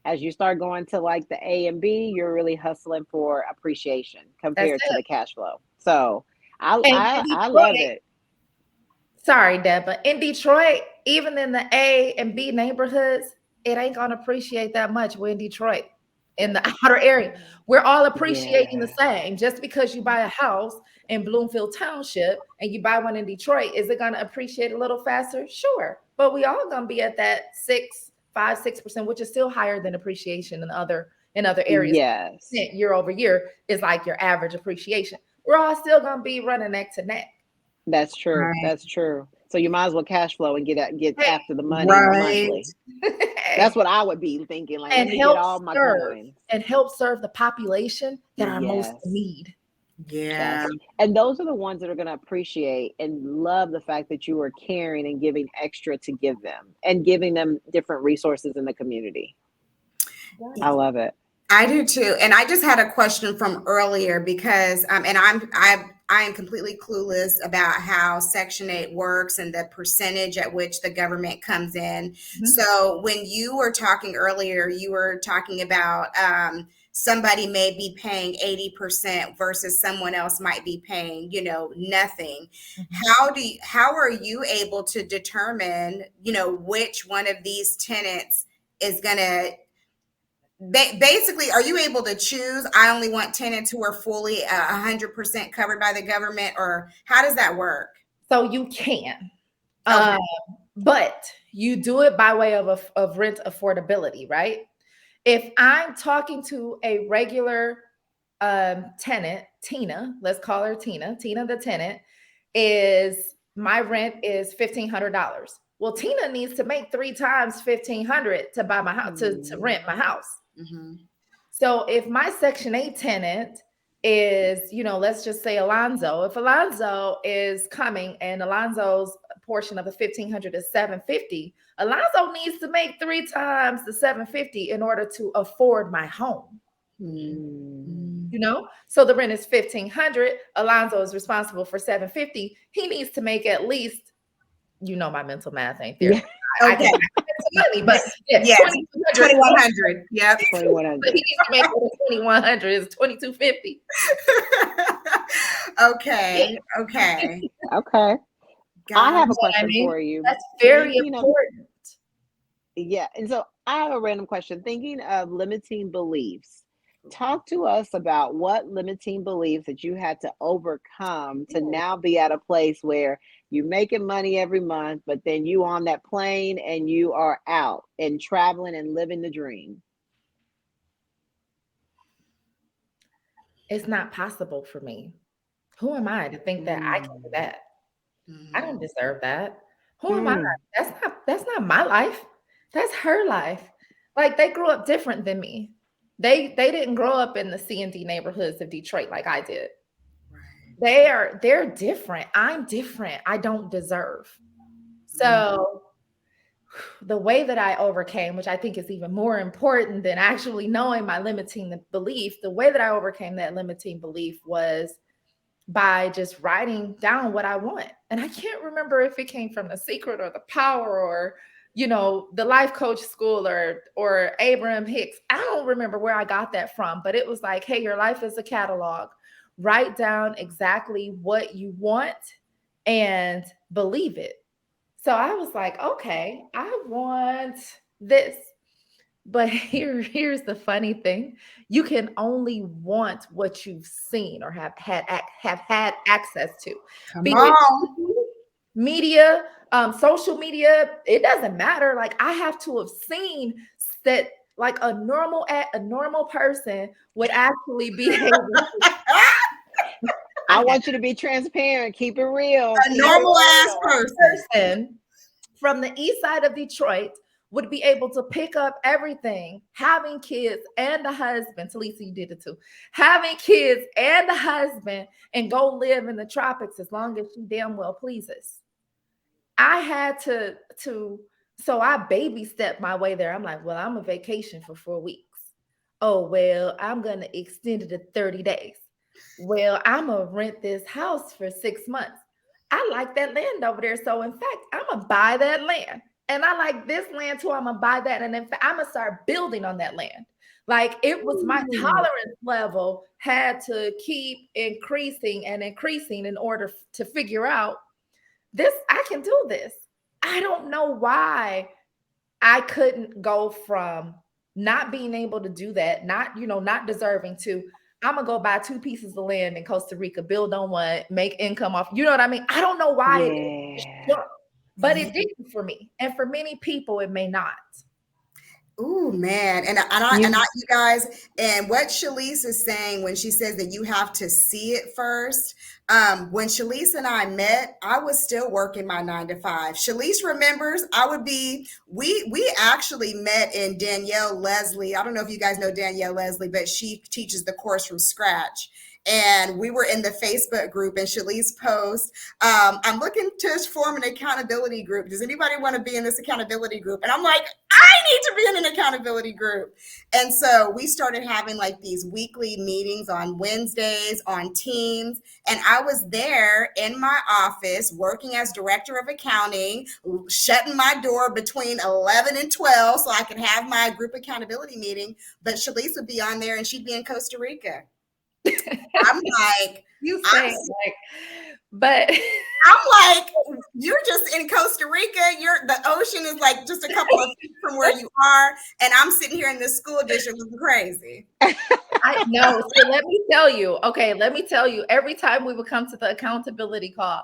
[SPEAKER 2] As you start going to like the A and B, you're really hustling for appreciation
[SPEAKER 3] That's
[SPEAKER 2] compared to
[SPEAKER 3] it.
[SPEAKER 2] the cash flow. So I
[SPEAKER 3] And
[SPEAKER 2] I,
[SPEAKER 3] in
[SPEAKER 2] I love
[SPEAKER 3] Detroit,
[SPEAKER 2] it.
[SPEAKER 3] sorry, Deb, but in Detroit, even in the A and B neighborhoods, it ain't gonna appreciate that much. We're in Detroit, in the outer area. We're all appreciating the
[SPEAKER 2] Yeah,
[SPEAKER 3] same. Just because you buy a house in Bloomfield Township and you buy one in Detroit, is it gonna appreciate a little faster? Sure. But we all gonna be at that 6%, which is still higher than appreciation in other areas.
[SPEAKER 2] yes,
[SPEAKER 3] Year over year is like your average appreciation. We're all still gonna be running neck to neck.
[SPEAKER 2] that's true.
[SPEAKER 1] Right.
[SPEAKER 2] That's true. So you might as well cash flow and get
[SPEAKER 3] Hey,
[SPEAKER 2] after the money
[SPEAKER 1] Right.
[SPEAKER 2] monthly. That's what I would be thinking. Like, let
[SPEAKER 3] and
[SPEAKER 2] me get
[SPEAKER 3] help
[SPEAKER 2] all my
[SPEAKER 3] serve
[SPEAKER 2] coins.
[SPEAKER 3] the population that are most in
[SPEAKER 2] Yes.
[SPEAKER 3] need.
[SPEAKER 1] Yeah.
[SPEAKER 2] Yes. And those are the ones that are going to appreciate and love the fact that you are caring and giving extra to give them and giving them different resources in the community. I love it.
[SPEAKER 1] I do too. And I just had a question from earlier because and I am completely clueless about how Section 8 works and the percentage at which the government comes in.
[SPEAKER 3] Mhm.
[SPEAKER 1] So when you were talking earlier, you were talking about somebody may be paying 80% versus someone else might be paying, nothing.
[SPEAKER 3] Mhm.
[SPEAKER 1] How are you able to determine, which one of these tenants is going to basically, are you able to choose? I only want tenants who are fully 100% covered by the government, or how does that work?
[SPEAKER 3] So you can,
[SPEAKER 1] Okay.
[SPEAKER 3] um, but you do it by way of rent affordability, right? If I'm talking to a regular tenant, Tina, let's call her Tina. Tina, the tenant, is my rent is $1,500. Well, Tina needs to make 3 times 1,500 to buy my house to
[SPEAKER 2] Mm,
[SPEAKER 3] rent my house.
[SPEAKER 1] Hmm.
[SPEAKER 3] So if my Section 8 tenant is, let's just say Alonzo, if Alonzo is coming and Alonzo's portion of the 1,500 is 750. Alonzo needs to make 3 times the 750 in order to afford my home.
[SPEAKER 2] Mm.
[SPEAKER 3] You know, so the rent is 1,500. Alonzo is responsible for 750. He needs to make at least, you know, my mental math ain't there.
[SPEAKER 2] Yeah.
[SPEAKER 3] I
[SPEAKER 1] Okay.
[SPEAKER 3] can get some money, but yeah,
[SPEAKER 1] Yes.
[SPEAKER 3] 2,100.
[SPEAKER 1] 2,100. Yep.
[SPEAKER 2] 2,100.
[SPEAKER 3] But he needs to make it 2,100 is 2,250.
[SPEAKER 1] Okay. Okay.
[SPEAKER 2] Okay. I have a question
[SPEAKER 3] I mean,
[SPEAKER 2] for you.
[SPEAKER 3] that's very
[SPEAKER 2] Thinking of,
[SPEAKER 3] important.
[SPEAKER 2] yeah, and so I have a random question. Thinking of limiting beliefs, talk to us about what limiting beliefs that you had to overcome to now be at a place where you're making money every month, but then you on that plane and you are out and traveling and living the dream.
[SPEAKER 3] It's not possible for me. Who am I to think that I can do
[SPEAKER 2] Mm.
[SPEAKER 3] that? I don't deserve that. Who am I?
[SPEAKER 2] Mm.
[SPEAKER 3] That's not my life. That's her life. Like they grew up different than me. They didn't grow up in the C and D neighborhoods of Detroit like I did. They're different. I'm different. I don't deserve. So the way that I overcame, which I think is even more important than actually knowing my limiting belief, the way that I overcame that limiting belief was by just writing down what I want. And I can't remember if it came from The Secret or The Power or, you know, the Life Coach School or Abraham Hicks. I don't remember where I got that from, but it was like, hey, your life is a catalog. Write down exactly what you want and believe it. So I was like, okay, I want this. But here's the funny thing. You can only want what you've seen or have had access to.
[SPEAKER 1] Come
[SPEAKER 3] Be it
[SPEAKER 1] on.
[SPEAKER 3] media, social media, it doesn't matter. Like I have to have seen that like a normal person would actually be able to.
[SPEAKER 2] I want you to be transparent. Keep it real.
[SPEAKER 1] A
[SPEAKER 2] Keep it
[SPEAKER 1] normal ass
[SPEAKER 2] real.
[SPEAKER 1] person.
[SPEAKER 3] From the east side of Detroit would be able to pick up everything, having kids and a husband. Talisa, you did it too. Having kids and a husband and go live in the tropics as long as she damn well pleases. I had so I baby stepped my way there. I'm like, well, I'm a vacation for 4 weeks. Oh, well, I'm going to extend it to 30 days. Well, I'm going to rent this house for 6 months. I like that land over there. So, in fact, I'm going to buy that land. And I like this land too. I'm going to buy that. And in fact, I'm going to start building on that land. Like it was my tolerance level had to keep increasing and increasing in order to figure out this, I can do this. I don't know why I couldn't go from not being able to do that, not deserving to, I'm gonna go buy 2 pieces of land in Costa Rica, build on one, make income off. You know what I mean? I don't know why it
[SPEAKER 2] Yeah.
[SPEAKER 3] but it didn't for me. And for many people, it may not.
[SPEAKER 1] Ooh, man. You guys, and what Shalece is saying when she says that you have to see it first. When Shalece and I met, I was still working my 9 to 5. Shalece remembers we actually met in Danielle Leslie. I don't know if you guys know Danielle Leslie, but she teaches the course from scratch. And we were in the Facebook group, and Shalece posts, I'm looking to form an accountability group. Does anybody want to be in this accountability group? And I'm like, I need to be in an accountability group. And so we started having like these weekly meetings on Wednesdays on Teams. And I was there in my office working as director of accounting, shutting my door between 11 and 12 so I could have my group accountability meeting. But Shalece would be on there and she'd be in Costa Rica. I'm like,
[SPEAKER 3] you say like, but
[SPEAKER 1] I'm like, you're just in Costa Rica. The ocean is like just a couple of feet from where you are, and I'm sitting here in this school district looking crazy.
[SPEAKER 3] I know. So let me tell you. Okay, let me tell you. Every time we would come to the accountability call,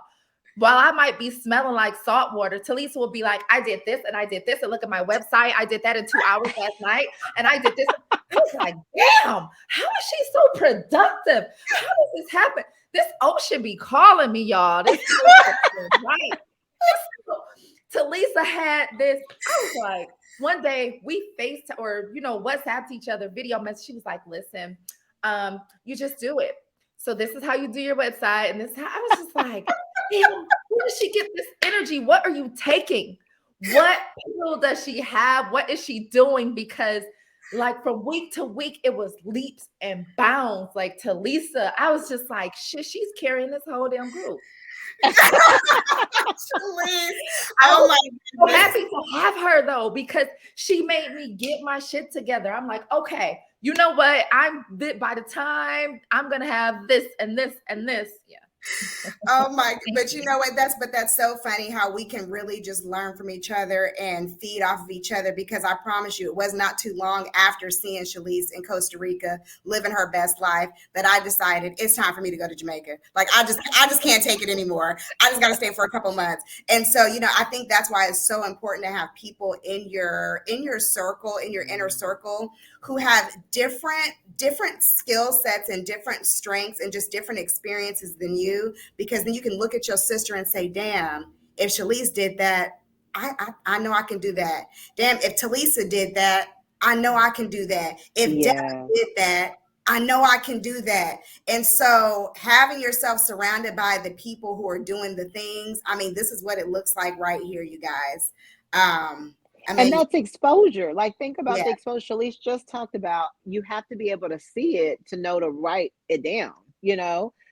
[SPEAKER 3] while I might be smelling like salt water, Talisa will be like, I did this and I did this, and look at my website. I did that in 2 hours last night, and I did this. I was like, damn, how is she so productive? How does this happen? This ocean be calling me, y'all. This right. Talisa had this. I was like, one day we faced or WhatsApped each other, video message. She was like, listen, you just do it. So this is how you do your website. And this, I was just like, damn, where does she get this energy? What are you taking? What pill does she have? What is she doing? Because like from week to week, it was leaps and bounds. Like to Lisa, I was just like, shit, she's carrying this whole damn group.
[SPEAKER 1] Shalece.
[SPEAKER 3] I
[SPEAKER 1] Oh
[SPEAKER 3] was
[SPEAKER 1] my
[SPEAKER 3] so
[SPEAKER 1] goodness.
[SPEAKER 3] happy to have her though, because she made me get my shit together. I'm like, okay, you know what? By the time I'm gonna have this and this and this. Yeah.
[SPEAKER 1] Oh my, but you know what? That's so funny how we can really just learn from each other and feed off of each other, because I promise you, it was not too long after seeing Shalece in Costa Rica living her best life that I decided it's time for me to go to Jamaica. Like I just can't take it anymore. I just got to stay for a couple months. And so, I think that's why it's so important to have people in your circle, in your inner circle, who have different skill sets and different strengths and just different experiences than you, because then you can look at your sister and say, damn, if Shalece did that, I know I can do that. Damn, if Talisa did that, I know I can do that. If Deb did that, I know I can do that. And so having yourself surrounded by the people who are doing the things, I mean, this is what it looks like right here, you guys.
[SPEAKER 2] And that's exposure. Like, think about
[SPEAKER 1] Yeah.
[SPEAKER 2] the exposure Shalece just talked about. You have to be able to see it to know to write it down,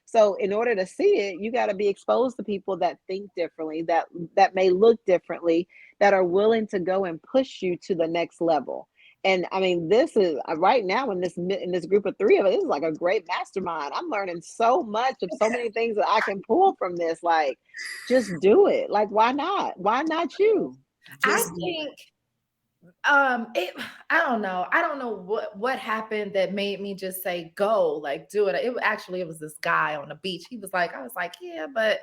[SPEAKER 2] So in order to see it, you got to be exposed to people that think differently, that may look differently, that are willing to go and push you to the next level. And I mean, this is right now in this group of three of us, this is like a great mastermind. I'm learning so much of so many things that I can pull from this. Like, just do it. Like, why not? Why not you?
[SPEAKER 3] I think I don't know. I don't know what happened that made me just say go, like do it. It was this guy on the beach. He was like, I was like, yeah, but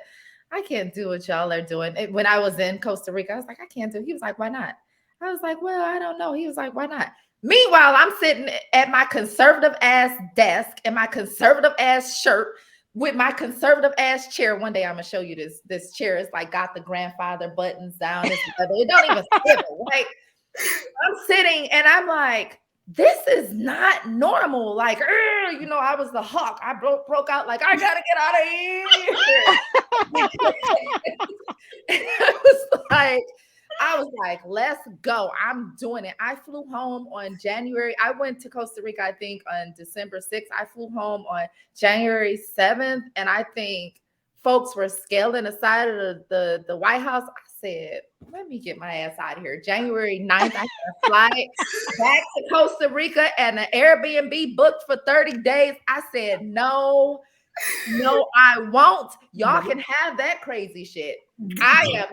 [SPEAKER 3] I can't do what y'all are doing. When I was in Costa Rica, I was like, I can't do it. He was like, why not? I was like, well, I don't know. He was like, why not? Meanwhile, I'm sitting at my conservative ass desk in my conservative ass shirt with my conservative ass chair. One day I'm gonna show you this chair. It's like got the grandfather buttons down. It don't even swivel, right? I'm sitting and I'm like, this is not normal. Like, I was the hawk. I broke out like, I gotta get out of here. I was like, let's go. I'm doing it. I flew home on January. I went to Costa Rica, I think, on December 6th. I flew home on January 7th. And I think folks were scaling the side of the White House. I said, let me get my ass out of here. January 9th, I got a flight back to Costa Rica and an Airbnb booked for 30 days. I said, no, I won't. Y'all can have that crazy shit. I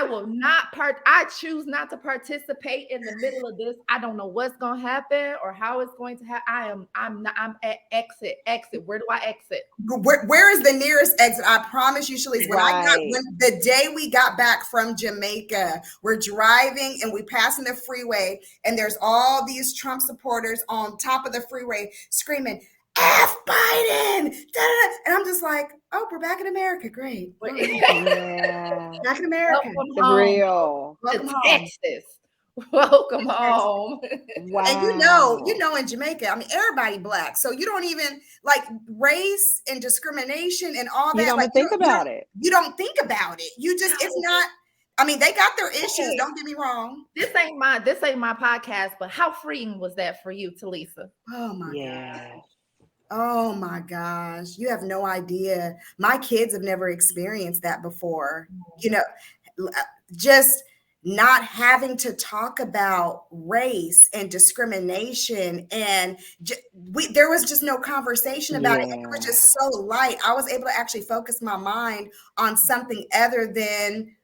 [SPEAKER 3] will not I choose not to participate in the middle of this. I don't know what's going to happen or how it's going to happen. I'm at exit. Where do I exit?
[SPEAKER 1] Where is the nearest exit? I promise you, Shalece, when the day we got back from Jamaica, we're driving and we passing the freeway and there's all these Trump supporters on top of the freeway screaming, F Biden! Da-da-da. And I'm just like, oh, we're back in America. Great.
[SPEAKER 2] Yeah.
[SPEAKER 1] Back in America.
[SPEAKER 2] Real.
[SPEAKER 3] Welcome home. Texas. Welcome home.
[SPEAKER 1] Wow. And you know, in Jamaica, I mean, everybody Black. So you don't even like race and discrimination and all that.
[SPEAKER 2] You don't think about it.
[SPEAKER 1] You don't think about it. You just, it's not. I mean, they got their issues. Don't get me wrong.
[SPEAKER 3] This ain't my podcast, but how freeing was that for you, Talisa?
[SPEAKER 1] Oh my God. Oh my gosh. You have no idea. My kids have never experienced that before. Just not having to talk about race and discrimination. And there was just no conversation about it. It was just so light. I was able to actually focus my mind on something other than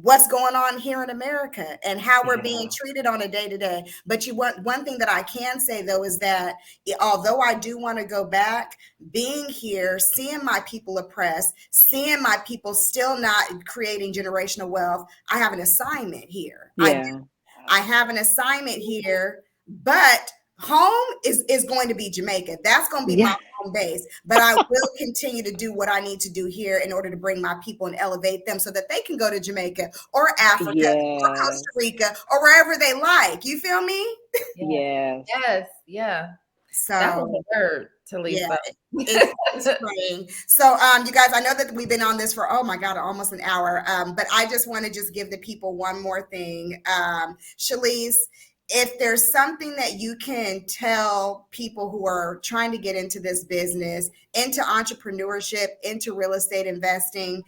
[SPEAKER 1] what's going on here in America and how we're being treated on a day-to-day. But one thing that I can say though is that although I do want to go back, being here, seeing my people oppressed, seeing my people still not creating generational wealth, I have an assignment here. I have an assignment here, but home is going to be Jamaica. That's going to be my home base, but I will continue to do what I need to do here in order to bring my people and elevate them so that they can go to Jamaica or Africa or Costa Rica or wherever they like. You feel me?
[SPEAKER 3] Yes. Yeah. That was
[SPEAKER 1] So
[SPEAKER 3] a word,
[SPEAKER 1] yeah,
[SPEAKER 3] Talisa.
[SPEAKER 1] it's praying. So, you guys, I know that we've been on this for, oh my God, almost an hour. But I just want to just give the people one more thing. Shalece, if there's something that you can tell people who are trying to get into this business, into entrepreneurship, into real estate investing,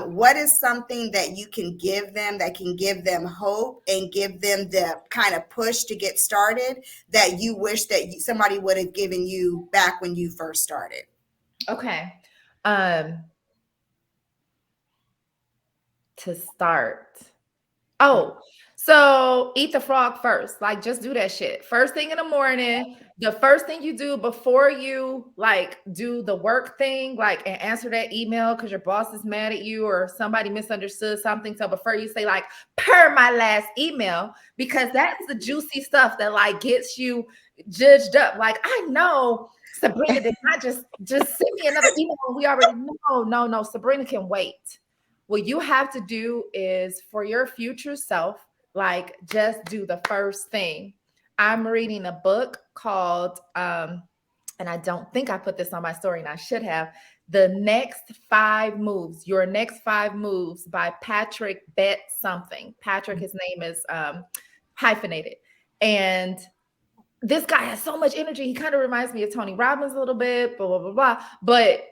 [SPEAKER 1] what is something that you can give them that can give them hope and give them the kind of push to get started that you wish that somebody would have given you back when you first started?
[SPEAKER 3] Okay. To start. Oh, so eat the frog first. Like, just do that shit. First thing in the morning, the first thing you do before you like do the work thing, like and answer that email because your boss is mad at you or somebody misunderstood something. So before you say like per my last email, because that's the juicy stuff that like gets you judged up. Like, I know Sabrina did not just send me another email. We already know. No, Sabrina can wait. What you have to do is for your future self, like just do the first thing. I'm reading a book called, and I don't think I put this on my story and I should have, The Next Five Moves, Your Next Five Moves by Patrick Bet something. Patrick, his name is hyphenated. And this guy has so much energy. He kind of reminds me of Tony Robbins a little bit, blah, blah, blah, blah. But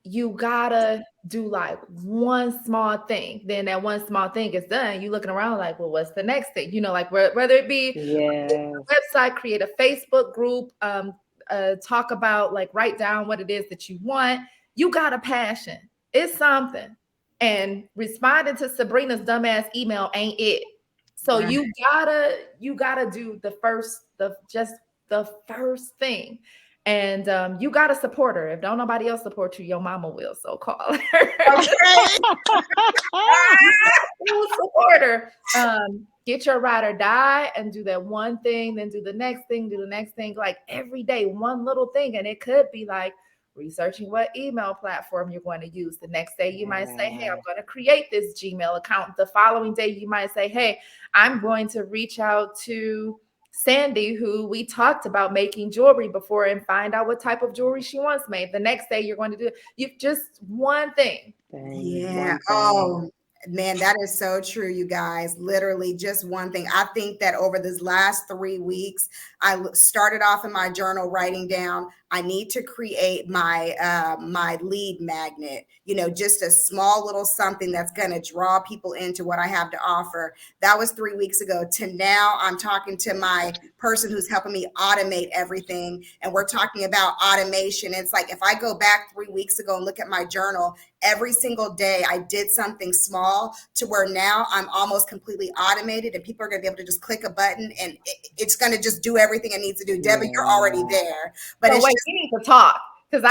[SPEAKER 3] you gotta do like one small thing. Then that one small thing is done. You looking around like, well, what's the next thing? You know, like whether it be
[SPEAKER 2] Yes.
[SPEAKER 3] a website, create a Facebook group, talk about like write down what it is that you want. You got a passion. It's something. And responding to Sabrina's dumbass email ain't it. So
[SPEAKER 1] Right.
[SPEAKER 3] you gotta do the first thing. And you got to support her. If don't nobody else support you, your mama will. So call her.
[SPEAKER 1] Okay.
[SPEAKER 3] Support her. Get your ride or die and do that one thing, then do the next thing, do the next thing, like every day, one little thing. And it could be like researching what email platform you're going to use. The next day, you might say, hey, I'm going to create this Gmail account. The following day, you might say, hey, I'm going to reach out to Sandy, who we talked about making jewelry before, and find out what type of jewelry she wants made. The next day, you're going to do you just one thing.
[SPEAKER 1] Yeah. Oh, man, that is so true, you guys. Literally just one thing. I think that over this last 3 weeks, I started off in my journal writing down, I need to create my lead magnet, just a small little something that's going to draw people into what I have to offer. That was 3 weeks ago. To now, I'm talking to my person who's helping me automate everything. And we're talking about automation. It's like if I go back 3 weeks ago and look at my journal, every single day I did something small to where now I'm almost completely automated and people are going to be able to just click a button and it's going to just do everything it needs to do. Debbie, you're already there. But
[SPEAKER 3] so
[SPEAKER 1] it's
[SPEAKER 3] wait,
[SPEAKER 1] just,
[SPEAKER 3] we need to talk because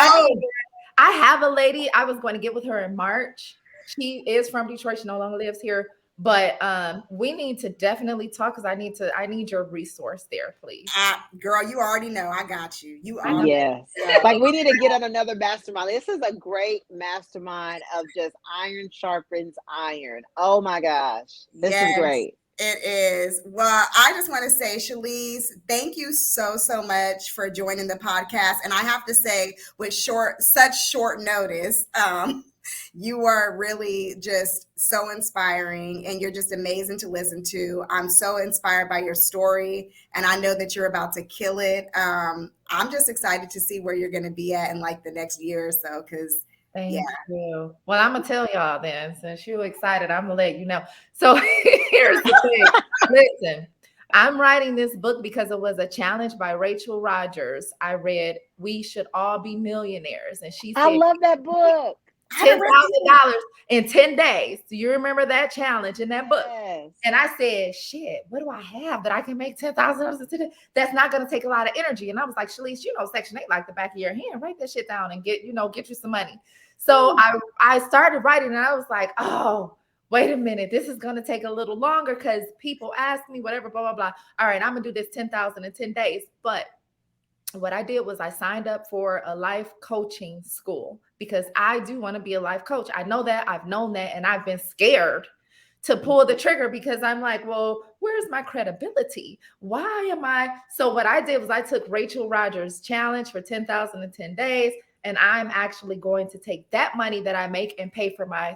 [SPEAKER 3] I have a lady I was going to get with her in March. She is from Detroit. She no longer lives here. But we need to definitely talk because I need your resource there, please.
[SPEAKER 1] girl, you already know I got you.
[SPEAKER 2] Yes. Like we need to get on another mastermind. This is a great mastermind of just iron sharpens iron. Oh my gosh. This is great.
[SPEAKER 1] It is. Well, I just want to say, Shalece, thank you so much for joining the podcast. And I have to say, with such short notice, you are really just so inspiring and you're just amazing to listen to. I'm so inspired by your story and I know that you're about to kill it. I'm just excited to see where you're going to be at in like the next year or so because
[SPEAKER 3] Thank you. Well, I'm gonna tell y'all then, since you're excited, I'm gonna let you know. So here's the thing. Listen, I'm writing this book because it was a challenge by Rachel Rogers. I read We Should All Be Millionaires, and she said,
[SPEAKER 2] I love that book.
[SPEAKER 3] $10,000 in 10 days. Do you remember that challenge in that book?
[SPEAKER 2] Yes.
[SPEAKER 3] And I said, shit, what do I have that I can make $10,000 in 10 days? That's not going to take a lot of energy. And I was like, Shalece, Section 8 like the back of your hand. Write that shit down and get you some money. So I started writing and I was like, oh, wait a minute. This is going to take a little longer because people ask me whatever, blah, blah, blah. All right, I'm going to do this 10,000 in 10 days. But what I did was I signed up for a life coaching school because I do want to be a life coach. I know that, I've known that, and I've been scared to pull the trigger because I'm like, well, where's my credibility? Why am I? So what I did was I took Rachel Rogers' challenge for 10,010 days. And I'm actually going to take that money that I make and pay for my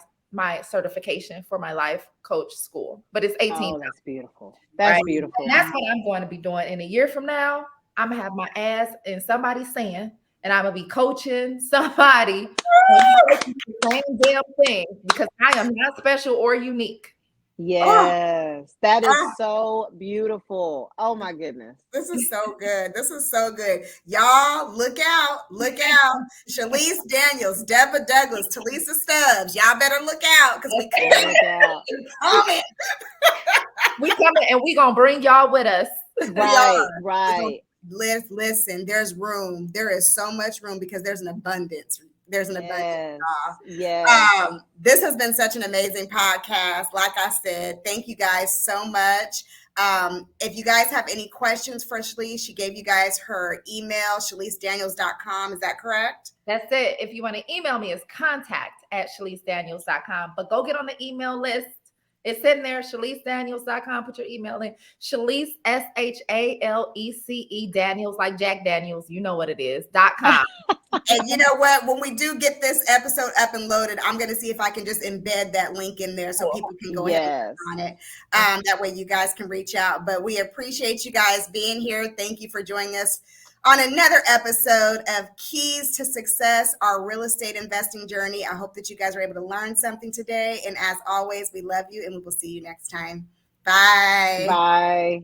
[SPEAKER 3] certification for my life coach school. But it's 18.
[SPEAKER 2] Oh, that's beautiful. That's
[SPEAKER 3] Right?
[SPEAKER 2] beautiful.
[SPEAKER 3] And that's what I'm going to be doing. In a year from now, I'm gonna have my ass in somebody's sand, and I'm gonna be coaching somebody the same damn thing because I am not special or unique.
[SPEAKER 2] Yes, that is
[SPEAKER 1] Oh,
[SPEAKER 2] so beautiful. Oh my goodness.
[SPEAKER 1] this is so good. This is so good. Y'all, look out. Look out. Shalece Daniels, Deborah Douglas, Talisa Stubbs. Y'all better look out because we
[SPEAKER 2] Look out.
[SPEAKER 1] coming.
[SPEAKER 3] We coming and we gonna bring y'all with us.
[SPEAKER 2] Right, right.
[SPEAKER 1] Listen, there's room. There is so much room because there's an abundance. There's an abundance.
[SPEAKER 2] Yes.
[SPEAKER 1] This has been such an amazing podcast. Like I said, thank you guys so much. If you guys have any questions for Shalece, she gave you guys her email, shalecedaniels.com. Is that correct?
[SPEAKER 3] That's it. If you want to email me, it's contact@shalecedaniels.com. But go get on the email list. It's in there, shalecedaniels.com. Put your email in. Shalece, SHALECE, Daniels, like Jack Daniels. You know what it is, .com.
[SPEAKER 1] And you know what? When we do get this episode up and loaded, I'm going to see if I can just embed that link in there so people can go ahead and click on it. That way you guys can reach out. But we appreciate you guys being here. Thank you for joining us on another episode of Keys to Success, our real estate investing journey. I hope that you guys are able to learn something today. And as always, we love you and we will see you next time. Bye.
[SPEAKER 2] Bye.